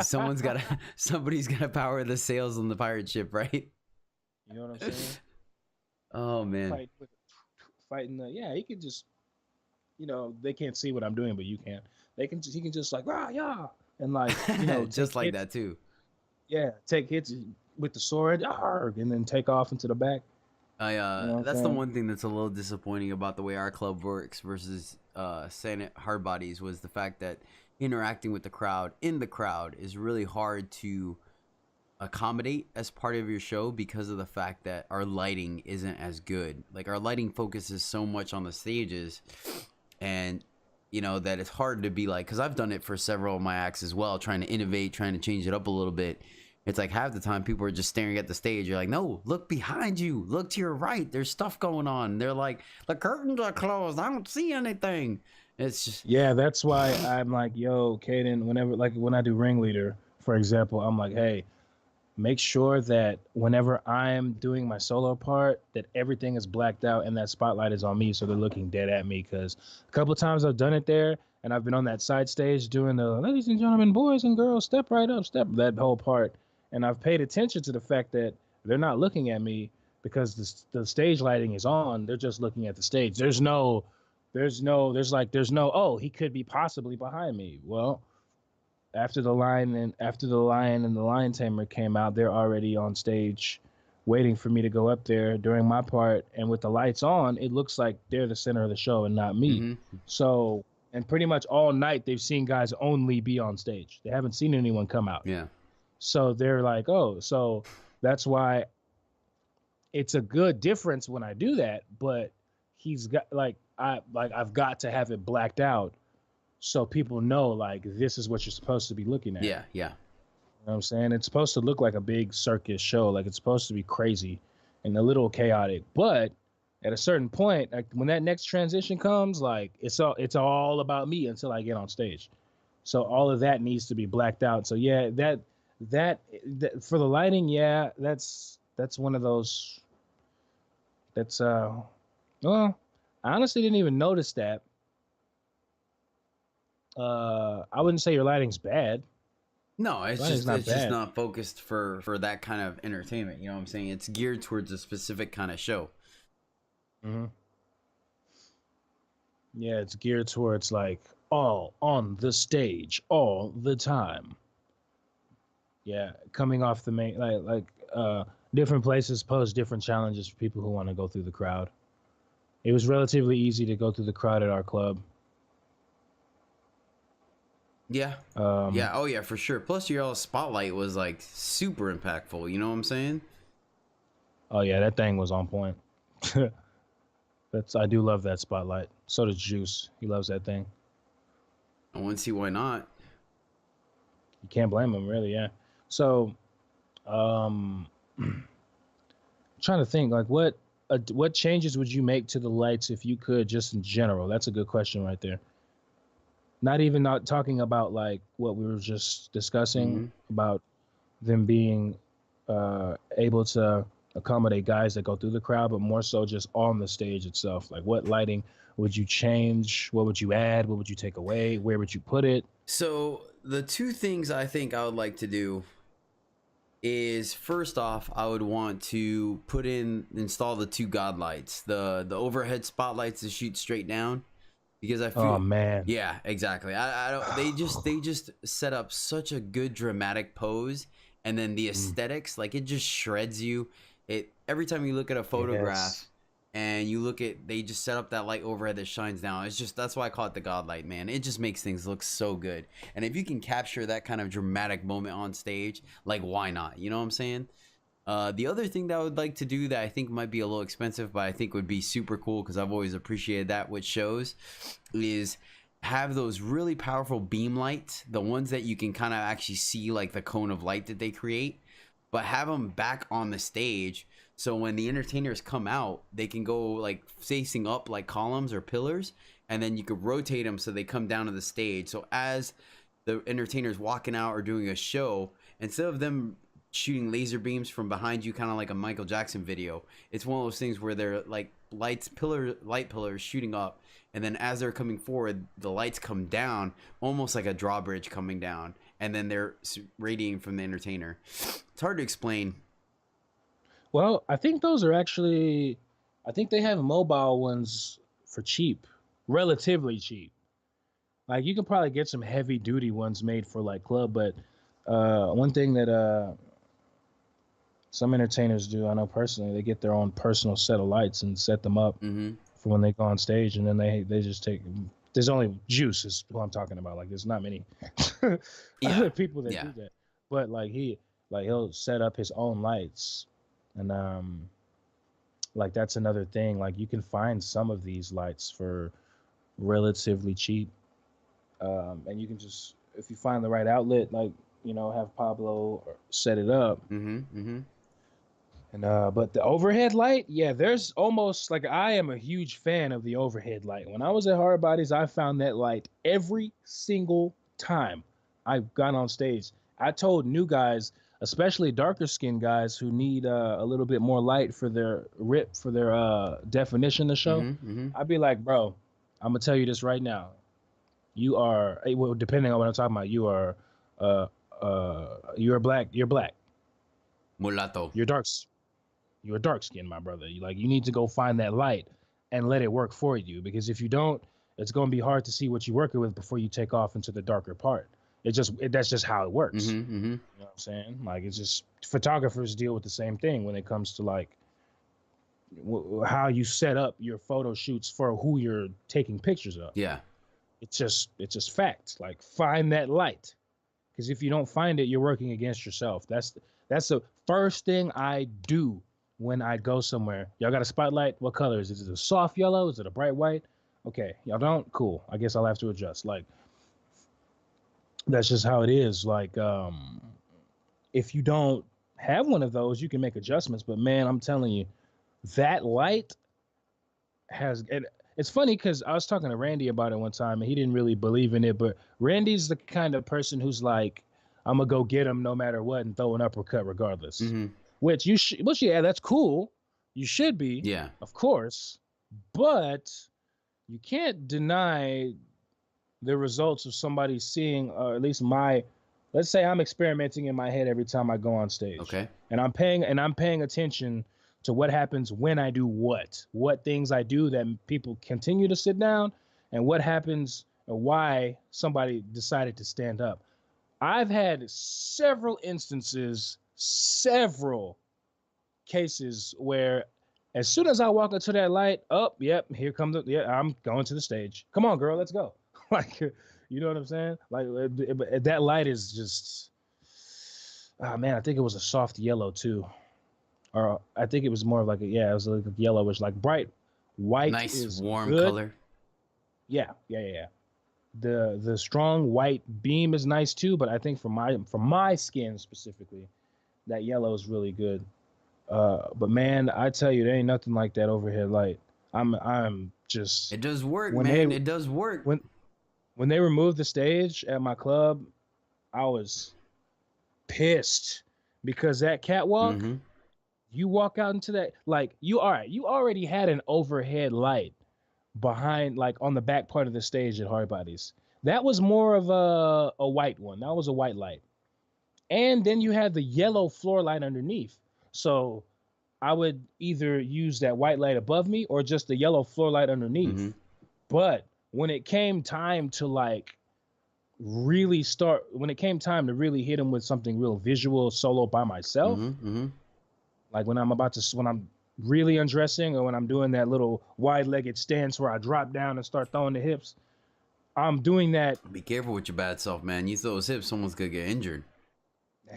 somebody's gotta power the sails on the pirate ship, right? You know what I'm saying? Oh man. Fighting yeah, he could just, they can't see what I'm doing, but you can. He can just like rah yeah, and like Just like hits, that too. Yeah, take hits with the sword, argh, and then take off into the back. That's the one thing that's a little disappointing about the way our club works versus Senate Hard Bodies was the fact that interacting with the crowd in the crowd is really hard to accommodate as part of your show because of the fact that our lighting isn't as good. Like our lighting focuses so much on the stages, and that it's hard to be like, because I've done it for several of my acts as well, trying to innovate, trying to change it up a little bit. It's like half the time people are just staring at the stage. You're like, no, look behind you. Look to your right. There's stuff going on. They're like, the curtains are closed. I don't see anything. It's just... Yeah, that's why I'm like, yo, Caden, whenever, like when I do ringleader, for example, I'm like, hey, make sure that whenever I'm doing my solo part, that everything is blacked out and that spotlight is on me, so they're looking dead at me. Because a couple of times I've done it there, and I've been on that side stage doing the ladies and gentlemen, boys and girls, step right up, step that whole part, and I've paid attention to the fact that they're not looking at me because the stage lighting is on. They're just looking at the stage. There's no, oh, he could be possibly behind me. Well, after the lion and the lion tamer came out, they're already on stage waiting for me to go up there during my part, and with the lights on, it looks like they're the center of the show and not me. Mm-hmm. So, and pretty much all night they've seen guys only be on stage. They haven't seen anyone come out. Yeah. So they're like, oh, so that's why it's a good difference when I do that, but he's got I've got to have it blacked out so people know like this is what you're supposed to be looking at. Yeah. You know what I'm saying? It's supposed to look like a big circus show, like it's supposed to be crazy and a little chaotic. But at a certain point, like when that next transition comes, like it's all about me until I get on stage. So all of that needs to be blacked out. So yeah, that for the lighting, yeah, that's one of those. That's well, I honestly didn't even notice that. I wouldn't say your lighting's bad. No, it's Lighting's not just bad. not focused for that kind of entertainment. You know what I'm saying? It's geared towards a specific kind of show. Mm-hmm. Yeah, it's geared towards like all on the stage all the time. Yeah, coming off the main different places pose different challenges for people who want to go through the crowd. It was relatively easy to go through the crowd at our club. Yeah. Yeah. Oh yeah, for sure. Plus your all spotlight was like super impactful. You know what I'm saying? Oh yeah, that thing was on point. I do love that spotlight. So does Juice. He loves that thing. I want to see why not. You can't blame him, really. Yeah. So, um, trying to think like what changes would you make to the lights if you could, just in general? That's a good question right there. Not talking about like what we were just discussing about them being able to accommodate guys that go through the crowd, but more so just on the stage itself. Like, what lighting would you change? What would you add? What would you take away? Where would you put it? So the two things I think I would like to do is, first off, I would want to install the two god lights, the overhead spotlights to shoot straight down, because I feel, Oh man, yeah, exactly. I don't, they just set up such a good dramatic pose, and then the aesthetics, like, it just shreds you. It every time you look at a photograph, yes. and you look at, they just set up that light overhead that shines down. It's just, that's why I call it the god light, man. It just makes things look so good. And if you can capture that kind of dramatic moment on stage, like, why not? You know what I'm saying? The other thing that I would like to do that I think might be a little expensive, but I think would be super cool, because I've always appreciated that with shows, is have those really powerful beam lights, the ones that you can kind of actually see like the cone of light that they create, but have them back on the stage, so when the entertainers come out, they can go like facing up like columns or pillars, and then you could rotate them so they come down to the stage. So as the entertainers walking out or doing a show, instead of them shooting laser beams from behind you, kind of like a Michael Jackson video, it's one of those things where they're like light pillars shooting up, and then as they're coming forward, the lights come down, almost like a drawbridge coming down, and then they're radiating from the entertainer. It's hard to explain. Well, I think those are actually, I think they have mobile ones for cheap, relatively cheap. Like you can probably get some heavy duty ones made for like club, but one thing that some entertainers do, I know personally, they get their own personal set of lights and set them up for when they go on stage, and then they just take. There's only Juice is who I'm talking about. Like there's not many other people that do that, but he'll set up his own lights, and like that's another thing. Like you can find some of these lights for relatively cheap, and you can just, if you find the right outlet, like have Pablo set it up. And but the overhead light, yeah, there's almost like, I am a huge fan of the overhead light. When I was at Hard Bodies, I found that light every single time I've gone on stage. I told new guys, especially darker skinned guys who need a little bit more light for their definition to show. I'd be like, bro, I'm gonna tell you this right now. You are, well, depending on what I'm talking about, you're black. You're black. Mulatto. You're dark skinned, my brother. You need to go find that light and let it work for you, because if you don't, it's going to be hard to see what you're working with before you take off into the darker part. That's just how it works. You know what I'm saying? Like, it's just, photographers deal with the same thing when it comes to like how you set up your photo shoots for who you're taking pictures of. Yeah. It's just facts. Like, find that light, because if you don't find it, you're working against yourself. That's the first thing I do when I go somewhere. Y'all got a spotlight? What color is it? Is it a soft yellow? Is it a bright white? Okay, y'all don't? Cool. I guess I'll have to adjust. Like, that's just how it is. Like, if you don't have one of those, you can make adjustments. But man, I'm telling you, that light has. And it's funny because I was talking to Randy about it one time, and he didn't really believe in it. But Randy's the kind of person who's like, I'm gonna go get him no matter what and throw an uppercut regardless. Which yeah, that's cool. You should be, yeah, of course, but you can't deny the results of somebody seeing, at least let's say I'm experimenting in my head every time I go on stage. Okay. And I'm paying attention to what happens when I do what things I do that people continue to sit down, and what happens or why somebody decided to stand up. I've had several cases where as soon as I walk up to that light, up, yep, here comes I'm going to the stage. Come on, girl, let's go. Like, you know what I'm saying? Like that light is just, oh man, I think it was a soft yellow too, or I think it was more of like it was like a yellowish, like bright white Nice is warm good. color. Yeah. The strong white beam is nice too, but I think for my skin specifically, that yellow is really good. But man, I tell you, there ain't nothing like that overhead light. I'm just It does work, when man. they It does work. when they removed the stage at my club, I was pissed because that catwalk, Mm-hmm. you walk out into that like you all right, you already had an overhead light behind like on the back part of the stage at Hard Bodies. That was more of a white one. That was a white light. And then you had the yellow floor light underneath. So I would either use that white light above me or just the yellow floor light underneath. Mm-hmm. But when it came time to like when it came time to really hit him with something real visual solo by myself, Mm-hmm. Mm-hmm. like when I'm really undressing or when I'm doing that little wide-legged stance where I drop down and start throwing the hips, I'm doing that. Be careful with your bad self, man. You throw those hips, someone's gonna get injured.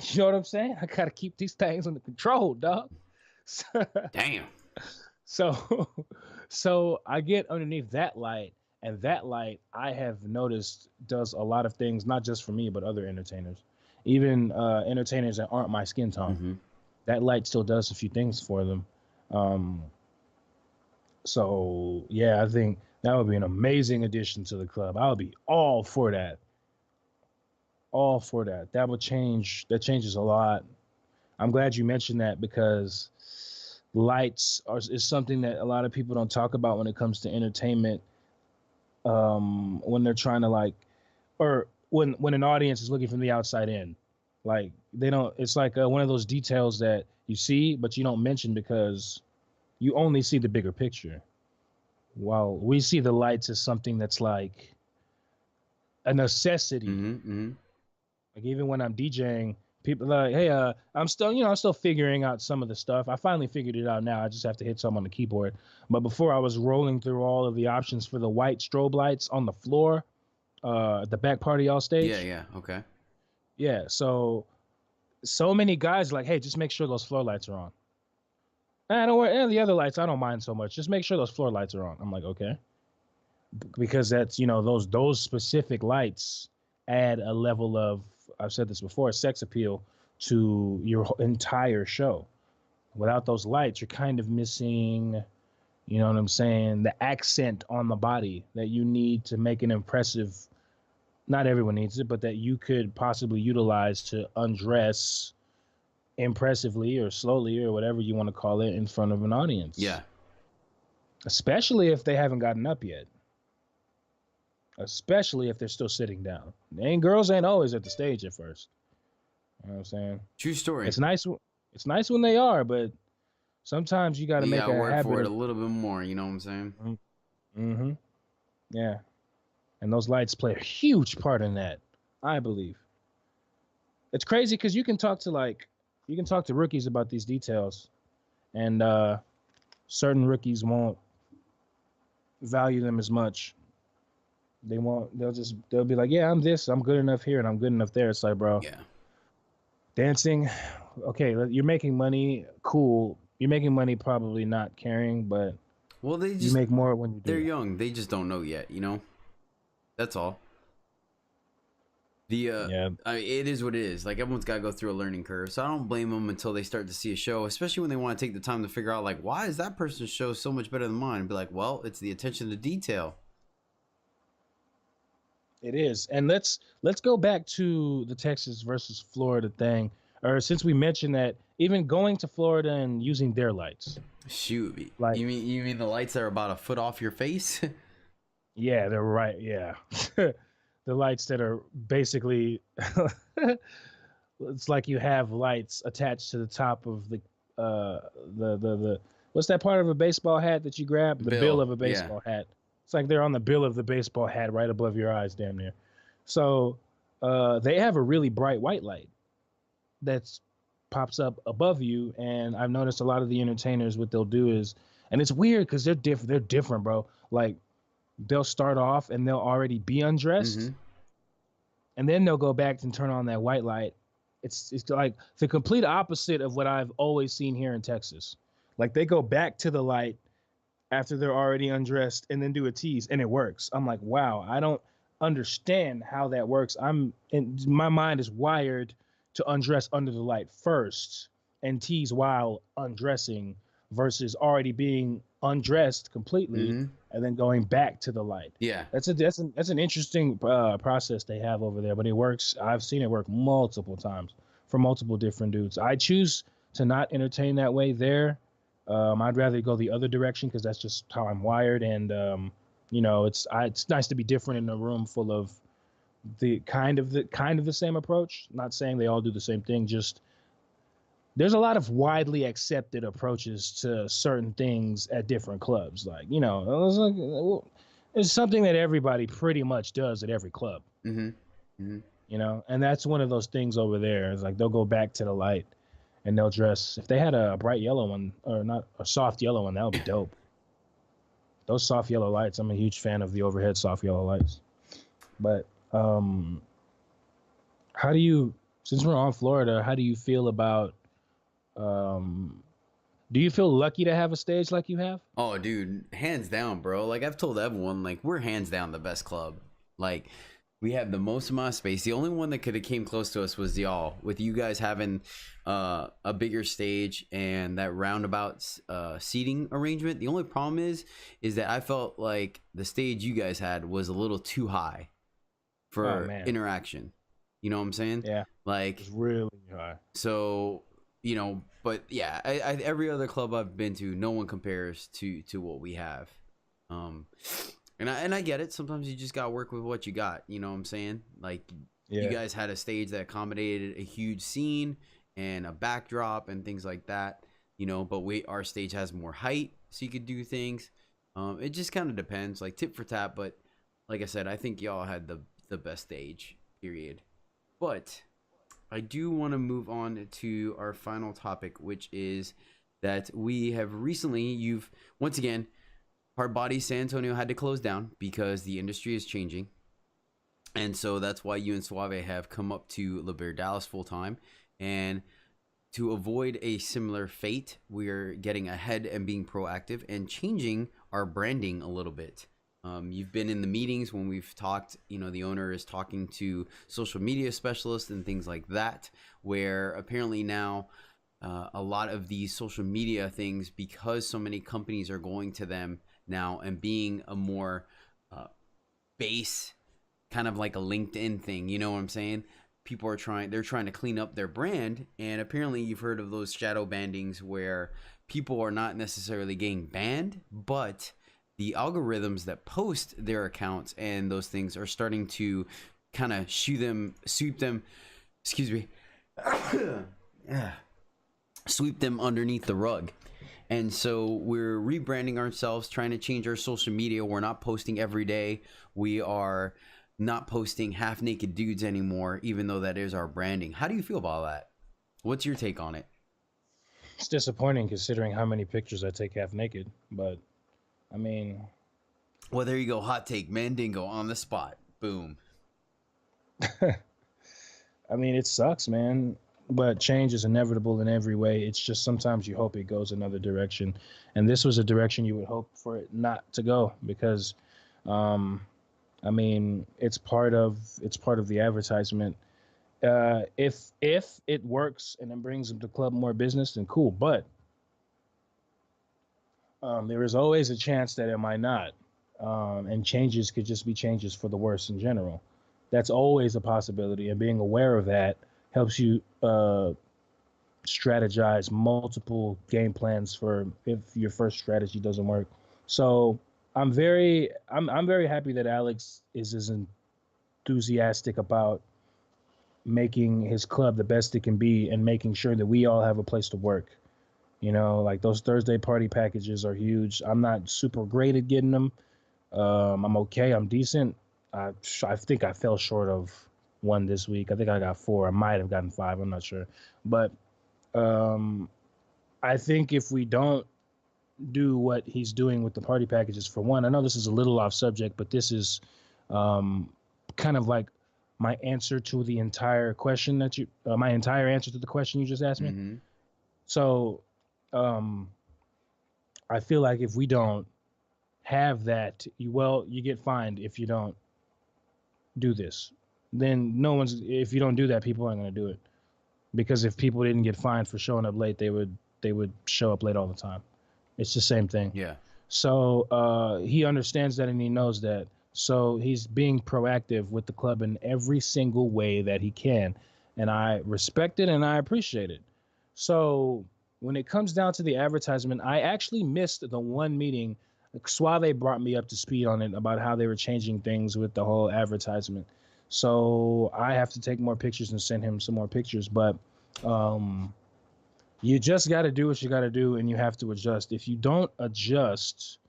You know what I'm saying? I gotta keep these things under control, dog. Damn. So, so I get underneath that light, and that light I have noticed does a lot of things, not just for me, but other entertainers, even entertainers that aren't my skin tone. Mm-hmm. That light still does a few things for them. Um, so yeah, I think that would be an amazing addition to the club. I would be all for that. All for that. That changes a lot. I'm glad you mentioned that because is something that a lot of people don't talk about when it comes to entertainment. When they're trying to like, or when an audience is looking from the outside in, like they don't. It's like one of those details that you see but you don't mention because you only see the bigger picture. While we see the lights as something that's like a necessity. Mm-hmm. Mm-hmm. Like even when I'm DJing, people are like, hey, I'm still figuring out some of the stuff. I finally figured it out now. I just have to hit some on the keyboard. But before I was rolling through all of the options for the white strobe lights on the floor, at the back part of y'all stage. Yeah. Okay. Yeah. So many guys are like, hey, just make sure those floor lights are on. Don't worry. And the other lights, I don't mind so much. Just make sure those floor lights are on. I'm like, okay. Because that's, those specific lights add a level of, I've said this before, sex appeal to your entire show. Without those lights, you're kind of missing, you know what I'm saying, the accent on the body that you need to make an impressive, not everyone needs it, but that you could possibly utilize to undress impressively or slowly or whatever you want to call it in front of an audience. Yeah. Especially if they haven't gotten up yet. Especially if they're still sitting down. Girls ain't always at the stage at first. You know what I'm saying? True story. It's nice when they are, but sometimes you got to make a work habit for it a little bit more. You know what I'm saying? Mm-hmm. Yeah, and those lights play a huge part in that, I believe. It's crazy because you can talk to rookies about these details, and certain rookies won't value them as much. They won't. They'll be like, yeah, I'm good enough here, and I'm good enough there. It's like, bro, Yeah. dancing, okay, you're making money, cool. You're making money probably not caring, but well, you make more when you do. They're young. They just don't know yet, That's all. It is what it is. Like, everyone's got to go through a learning curve. So I don't blame them until they start to see a show, especially when they want to take the time to figure out, like, why is that person's show so much better than mine? And be like, well, it's the attention to detail. It is. And let's go back to the Texas versus Florida thing. Or since we mentioned that, even going to Florida and using their lights. Shoot. Like, you mean the lights that are about a foot off your face? Yeah, they're right. Yeah. The lights that are basically it's like you have lights attached to the top of the what's that part of a baseball hat that you grab? The bill of a baseball hat. It's like they're on the bill of the baseball hat right above your eyes, damn near. So they have a really bright white light that's pops up above you, and I've noticed a lot of the entertainers what they'll do is, and it's weird because they're different. They're different, bro. Like they'll start off and they'll already be undressed, and then they'll go back and turn on that white light. It's like the complete opposite of what I've always seen here in Texas. Like they go back to the light after they're already undressed and then do a tease and it works. I'm like, wow, I don't understand how that works. My mind is wired to undress under the light first and tease while undressing versus already being undressed completely and then going back to the light. Yeah. That's an interesting process they have over there, but it works. I've seen it work multiple times for multiple different dudes. I choose to not entertain that way there. I'd rather go the other direction because that's just how I'm wired, and it's nice to be different in a room full of the kind of the same approach. Not saying they all do the same thing, just there's a lot of widely accepted approaches to certain things at different clubs. Like it's something that everybody pretty much does at every club. And that's one of those things over there. It's like they'll go back to the light. And they'll dress. If they had a bright yellow one, or not a soft yellow one, that would be dope. Those soft yellow lights. I'm a huge fan of the overhead soft yellow lights. But how do you? Since we're on Florida, how do you feel about? Do you feel lucky to have a stage like you have? Oh, dude, hands down, bro. Like I've told everyone, like we're hands down the best club. Like we have the most amount of space. The only one that could have came close to us was y'all, with you guys having a bigger stage and that roundabout seating arrangement. The only problem is that I felt like the stage you guys had was a little too high for interaction. You know what I'm saying? Yeah. Like it's really high. So, but yeah, I every other club I've been to, no one compares to what we have. And I get it. Sometimes you just gotta work with what you got. You know what I'm saying? Like you guys had a stage that accommodated a huge scene and a backdrop and things like that. But our stage has more height, so you could do things. It just kind of depends, like tip for tap. But like I said, I think y'all had the best stage, period. But I do want to move on to our final topic, which is that we have recently, once again, Hard Body San Antonio had to close down because the industry is changing. And so that's why you and Suave have come up to LaBare Dallas full time. And to avoid a similar fate, we're getting ahead and being proactive and changing our branding a little bit. You've been in the meetings when we've talked, the owner is talking to social media specialists and things like that, where apparently now a lot of these social media things, because so many companies are going to them now and being a more base, kind of like a LinkedIn thing, you know what I'm saying? They're trying to clean up their brand, and apparently you've heard of those shadow bandings where people are not necessarily getting banned, but the algorithms that post their accounts and those things are starting to kind of sweep them underneath the rug. And so we're rebranding ourselves, trying to change our social media. We're not posting every day. We are not posting half naked dudes anymore, even though that is our branding. How do you feel about that? What's your take on it? It's disappointing considering how many pictures I take half naked, but I mean, well, there you go. Hot take, Mandingo on the spot. Boom. I mean, it sucks, man. But change is inevitable in every way. It's just sometimes you hope it goes another direction, and this was a direction you would hope for it not to go because, I mean, it's part of the advertisement. If it works and it brings the club more business, then cool. But there is always a chance that it might not, and changes could just be changes for the worse in general. That's always a possibility, and being aware of that helps you strategize multiple game plans for if your first strategy doesn't work. So I'm very happy that Alex is as enthusiastic about making his club the best it can be and making sure that we all have a place to work. Like those Thursday party packages are huge. I'm not super great at getting them. I'm okay. I'm decent. I think I fell short of one this week. I think I got 4. I might have gotten 5. I'm not sure, but um, I think if we don't do what he's doing with the party packages, for one, I know this is a little off subject, but this is um, kind of like my answer to the entire question that you, my entire answer to the question you just asked me. Mm-hmm. So I feel like if we don't have that, you get fined if you don't do this. Then no one's, if you don't do that, people aren't going to do it. Because if people didn't get fined for showing up late, they would show up late all the time. It's the same thing. Yeah. So he understands that and he knows that. So he's being proactive with the club in every single way that he can. And I respect it and I appreciate it. So when it comes down to the advertisement, I actually missed the one meeting. Suave brought me up to speed on it about how they were changing things with the whole advertisement. So I have to take more pictures and send him some more pictures. But you just got to do what you got to do and you have to adjust. If you don't adjust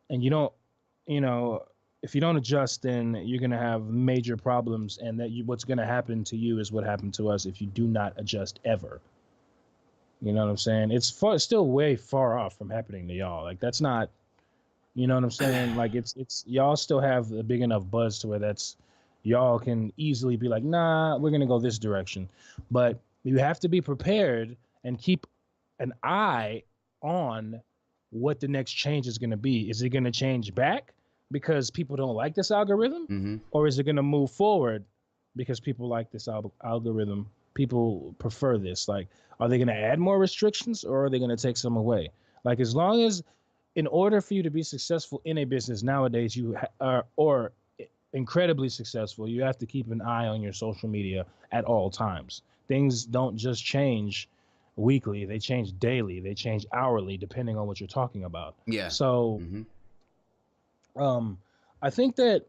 and you don't, you know, if you don't adjust, then you're going to have major problems. And what's going to happen to you is what happened to us if you do not adjust ever. You know what I'm saying? It's still way far off from happening to y'all. Like, that's not, you know what I'm saying? Like, it's y'all still have a big enough buzz to where y'all can easily be like, nah, we're going to go this direction. But you have to be prepared and keep an eye on what the next change is going to be. Is it going to change back because people don't like this algorithm? Mm-hmm. Or is it going to move forward because people like this algorithm? People prefer this. Like, are they going to add more restrictions or are they going to take some away? Like, as long as, in order for you to be successful in a business nowadays, you are, or incredibly successful, you have to keep an eye on your social media at all times. Things don't just change weekly, they change daily, they change hourly, depending on what you're talking about. Yeah. So I think that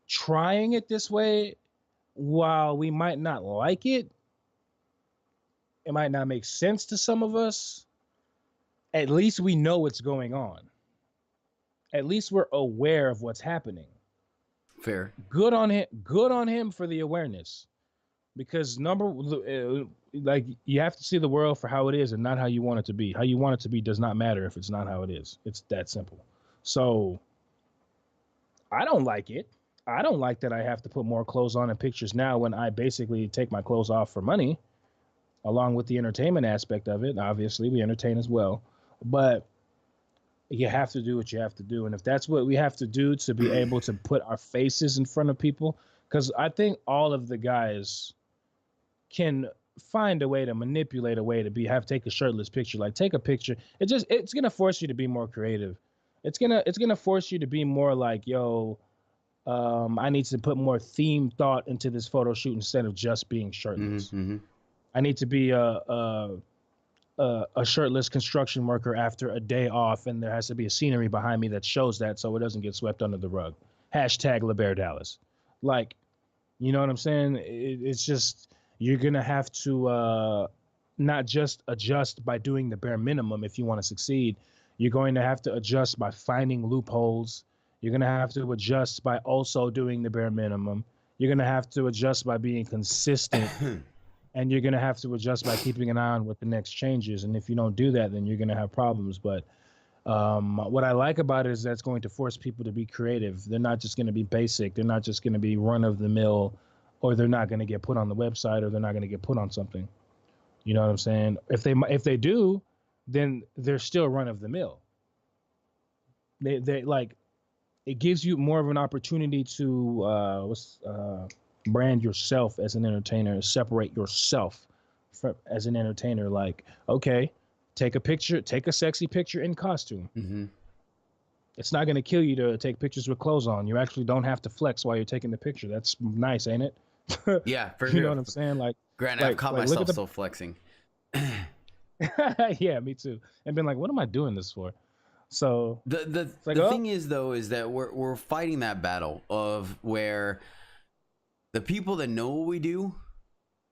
trying it this way, while we might not like it, it might not make sense to some of us, at least we know what's going on. At least we're aware of what's happening. Fair. Good on him for the awareness. Because like, you have to see the world for how it is and not how you want it to be. How you want it to be does not matter if it's not how it is. It's that simple. So I don't like it. I don't like that I have to put more clothes on in pictures now when I basically take my clothes off for money, along with the entertainment aspect of it. Obviously, we entertain as well. But you have to do what you have to do. And if that's what we have to do to be able to put our faces in front of people, because I think all of the guys can find a way to manipulate a way to take a shirtless picture. Like, take a picture. It's gonna force you to be more creative. It's gonna force you to be more like, yo, I need to put more theme thought into this photo shoot instead of just being shirtless. Mm-hmm. I need to be a shirtless construction worker after a day off, and there has to be a scenery behind me that shows that, so it doesn't get swept under the rug. Hashtag LaBare Dallas. Like, you know what I'm saying? It's just, you're gonna have to not just adjust by doing the bare minimum if you want to succeed. You're going to have to adjust by finding loopholes. You're going to have to adjust by also doing the bare minimum. You're going to have to adjust by being consistent. And you're going to have to adjust by keeping an eye on what the next change is. And if you don't do that, then you're going to have problems. But what I like about it is that's going to force people to be creative. They're not just going to be basic. They're not just going to be run of the mill, or they're not going to get put on the website, or they're not going to get put on something. You know what I'm saying? If they do, then they're still run of the mill. They like, it gives you more of an opportunity to brand yourself as an entertainer, separate yourself as an entertainer. Like, okay, take a sexy picture in costume. Mm-hmm. It's not going to kill you to take pictures with clothes on. You actually don't have to flex while you're taking the picture. That's nice, ain't it? Yeah, for you sure. know what I'm saying? Like, granted, I've caught myself still flexing. Yeah, me too. And been like, what am I doing this for? So the thing is, though, is that we're fighting that battle of where the people that know what we do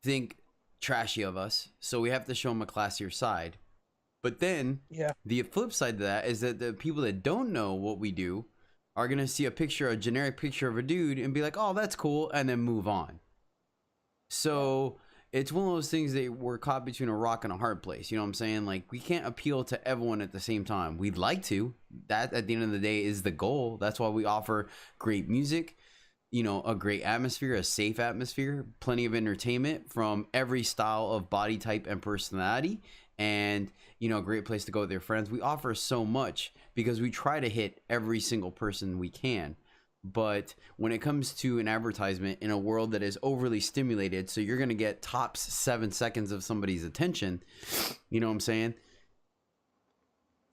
think trashy of us, so we have to show them a classier side. But then, yeah, the flip side to that is that the people that don't know what we do are gonna see a generic picture of a dude and be like, oh, that's cool, and then move on. So it's one of those things that we're caught between a rock and a hard place. You know what I'm saying? Like, we can't appeal to everyone at the same time. We'd like to. That, at the end of the day, is the goal. That's why we offer great music, you know, a great atmosphere, a safe atmosphere, plenty of entertainment from every style of body type and personality, and, you know, a great place to go with your friends. We offer so much because we try to hit every single person we can. But when it comes to an advertisement in a world that is overly stimulated, so you're going to get tops 7 seconds of somebody's attention, you know what I'm saying?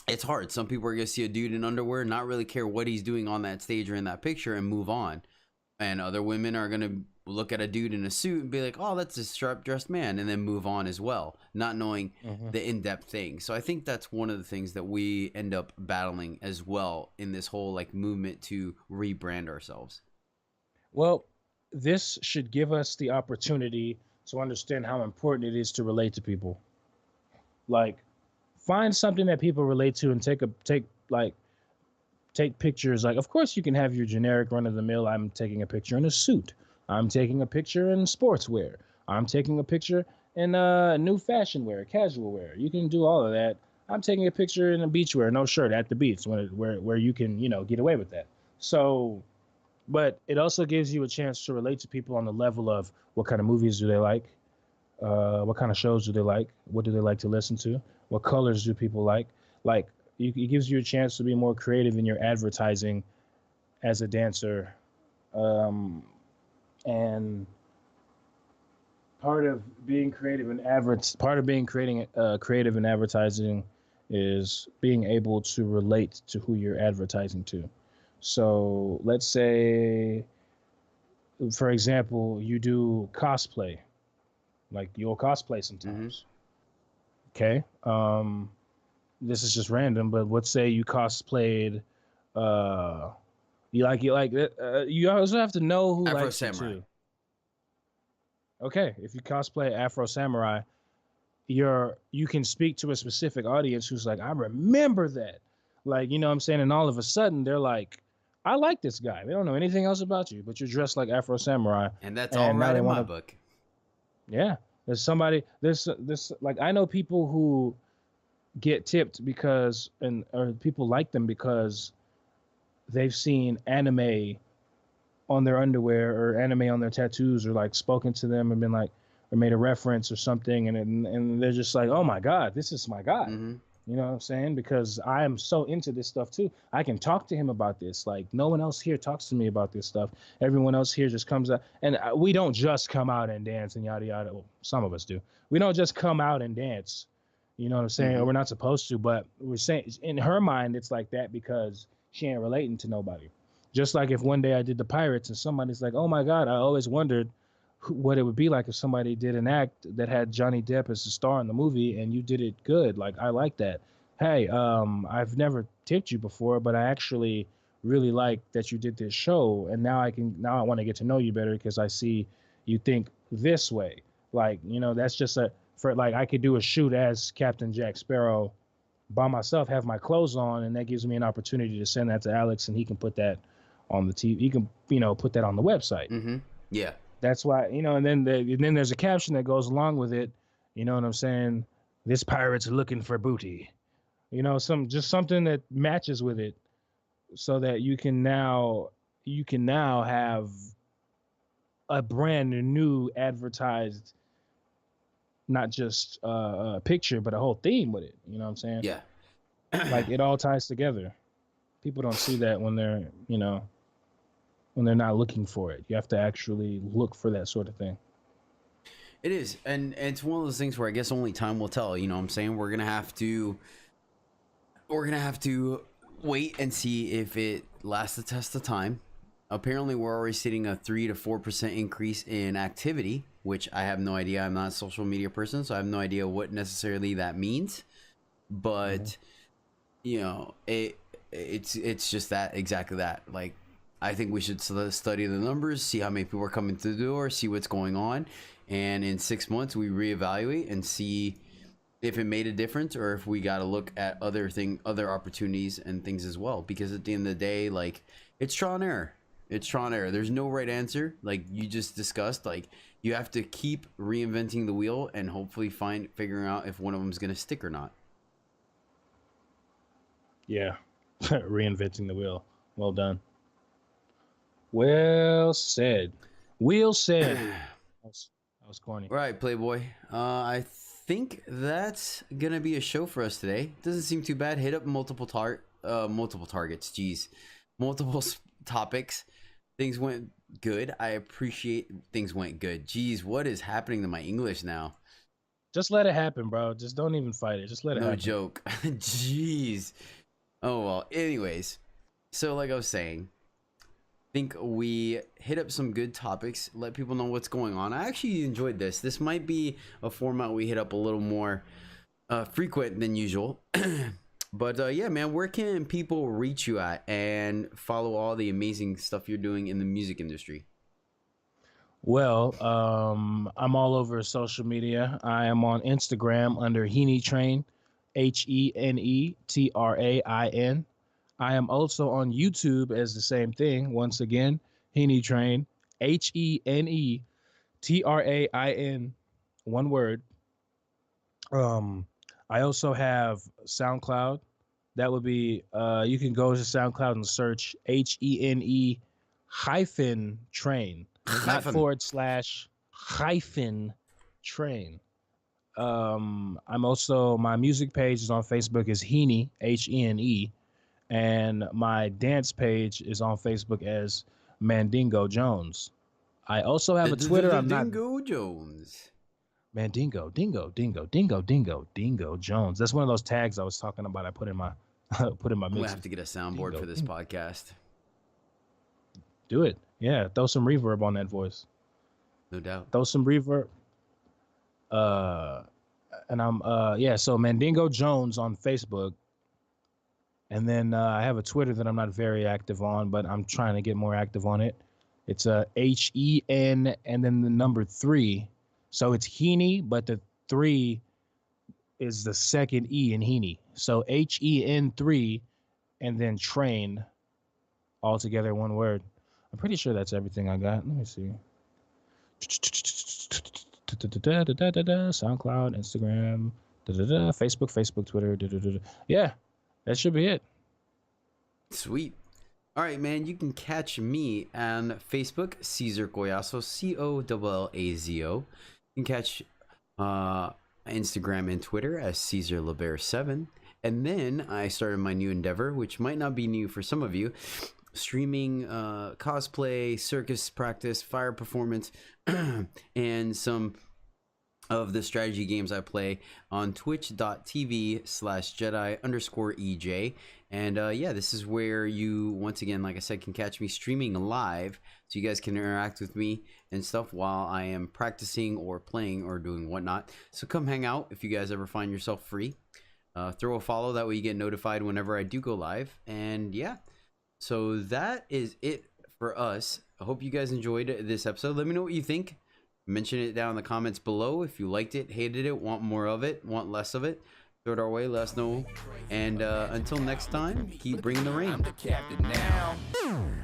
It's hard. Some people are going to see a dude in underwear, not really care what he's doing on that stage or in that picture, and move on. And other women are going to look at a dude in a suit and be like, oh, that's a sharp dressed man, and then move on as well, not knowing the in-depth thing. So I think that's one of the things that we end up battling as well in this whole like movement to rebrand ourselves. Well, this should give us the opportunity to understand how important it is to relate to people. Like, find something that people relate to and take pictures. Like, of course, you can have your generic run of the mill. I'm taking a picture in a suit. I'm taking a picture in sportswear. I'm taking a picture in new fashion wear, casual wear. You can do all of that. I'm taking a picture in a beachwear, no shirt at the beach, where you can, you know, get away with that. So, but it also gives you a chance to relate to people on the level of what kind of movies do they like, what kind of shows do they like, what do they like to listen to, what colors do people like. Like, it gives you a chance to be more creative in your advertising as a dancer. And part of being creative in creative in advertising is being able to relate to who you're advertising to. So let's say, for example, you do cosplay, like you'll cosplay sometimes. Okay. This is just random, but let's say you cosplayed, you also have to know who Afro likes you Samurai. too. Okay, if you cosplay Afro Samurai, you can speak to a specific audience who's like, I remember that. Like, you know what I'm saying? And all of a sudden they're like, I like this guy. They don't know anything else about you, but you're dressed like Afro Samurai. And that's And all now right they in my wanna, book. yeah. There's somebody this like I know people who get tipped because or people like them because they've seen anime on their underwear or anime on their tattoos, or like spoken to them and been like, or made a reference or something, and they're just like, oh my god, this is my guy. You know what I'm saying? Because I am so into this stuff too. I can talk to him about this. Like, no one else here talks to me about this stuff. Everyone else here just comes out, and we don't just come out and dance and yada yada. Well, some of us do. We don't just come out and dance. You know what I'm saying? Or we're not supposed to, but we're saying in her mind it's like that because she ain't relating to nobody. Just like if one day I did the Pirates and somebody's like, oh my God, I always wondered what it would be like if somebody did an act that had Johnny Depp as the star in the movie and you did it good. Like, I like that. Hey, I've never tipped you before, but I actually really like that you did this show. And now I want to get to know you better because I see you think this way. Like, you know, that's just I could do a shoot as Captain Jack Sparrow by myself, have my clothes on, and that gives me an opportunity to send that to Alex and he can put that on the TV. He can, you know, put that on the website. Yeah. That's why, you know, and then there's a caption that goes along with it. You know what I'm saying? This pirate's looking for booty. You know, something that matches with it, so that you can now have a brand new advertised, not just a picture, but a whole theme with it. You know what I'm saying? Yeah. Like, it all ties together. People don't see that when they're, you know, when they're not looking for it. You have to actually look for that sort of thing. It is, and it's one of those things where I guess only time will tell. You know what I'm saying? We're gonna have to wait and see if it lasts the test of time. Apparently, we're already seeing a 3 to 4% increase in activity, which I have no idea. I'm not a social media person, so I have no idea what necessarily that means. But you know, it's just that, exactly that. Like, I think we should study the numbers, see how many people are coming through the door, see what's going on, and in 6 months we reevaluate and see if it made a difference or if we got to look at other opportunities and things as well. Because at the end of the day, like, It's trial and error. It's trial and error. There's no right answer. Like you just discussed, like you have to keep reinventing the wheel and hopefully figuring out if one of them is going to stick or not. Yeah. Reinventing the wheel. Well done. Well said. Wheel said. That was corny. All right, Playboy. I think that's going to be a show for us today. Doesn't seem too bad. Hit up multiple targets. Jeez. Multiple topics. Things went good. I appreciate things went good. Jeez, what is happening to my English now? Just let it happen, bro. Just don't even fight it. Just let it happen. No joke. Jeez. Oh, well. Anyways. So, like I was saying, I think we hit up some good topics. Let people know what's going on. I actually enjoyed this. This might be a format we hit up a little more frequent than usual. But yeah, man, where can people reach you at and follow all the amazing stuff you're doing in the music industry? Well, I'm all over social media. I am on Instagram under Heaney Train, HENETRAIN. I am also on YouTube as the same thing. Once again, Heaney Train, HENETRAIN, one word. I also have SoundCloud. That would be you can go to SoundCloud and search HENE hyphen train, not / hyphen train. I'm also, my music page is on Facebook is Heaney, HENE, and my dance page is on Facebook as Mandingo Jones. I also have a Twitter. I'm not Mandingo Jones. Mandingo, dingo Jones. That's one of those tags I was talking about. I put in my I'm mix. gonna have to get a soundboard for this podcast. Do it. Yeah, throw some reverb on that voice. No doubt. Throw some reverb. And I'm yeah, so Mandingo Jones on Facebook. And then I have a Twitter that I'm not very active on, but I'm trying to get more active on it. It's HEN and then the number 3. So it's Heaney, but the 3 is the second E in Heaney. So HEN3 and then train all together, one word. I'm pretty sure that's everything I got. Let me see. SoundCloud, Instagram, Facebook, Twitter. Yeah, that should be it. Sweet. All right, man. You can catch me on Facebook, Cesar Collazo, COLLAZO. You can catch Instagram and Twitter as Cesar LaBare 7. And then I started my new endeavor, which might not be new for some of you, streaming cosplay, circus practice, fire performance, and some of the strategy games I play on twitch.tv/Jedi_EJ. And yeah, this is where you, once again, like I said, can catch me streaming live, so you guys can interact with me and stuff while I am practicing or playing or doing whatnot. So come hang out if you guys ever find yourself free. Throw a follow, that way you get notified whenever I do go live. And yeah, so that is it for us. I hope you guys enjoyed this episode. Let me know what you think. Mention it down in the comments below if you liked it, hated it, want more of it, want less of it. Throw it our way, let us know. And until next time, keep bringing the rain. I'm the captain now.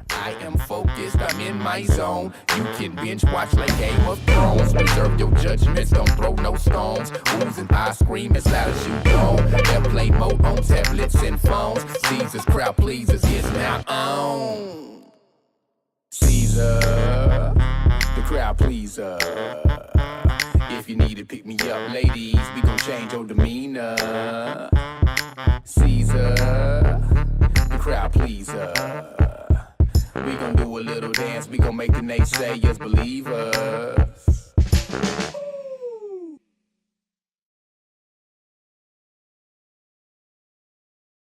I am focused, I'm in my zone. You can binge watch like Game of Thrones. Reserve your judgments, don't throw no stones. Oohs and I scream as loud as you go. Airplane mode on tablets and phones. Caesar's crowd pleasers is now on. Caesar, the crowd pleaser. If you need to pick me up, ladies, we gon' change your demeanor. Caesar, the crowd pleaser. We gon' do a little dance, we gon' make the naysayers believe us.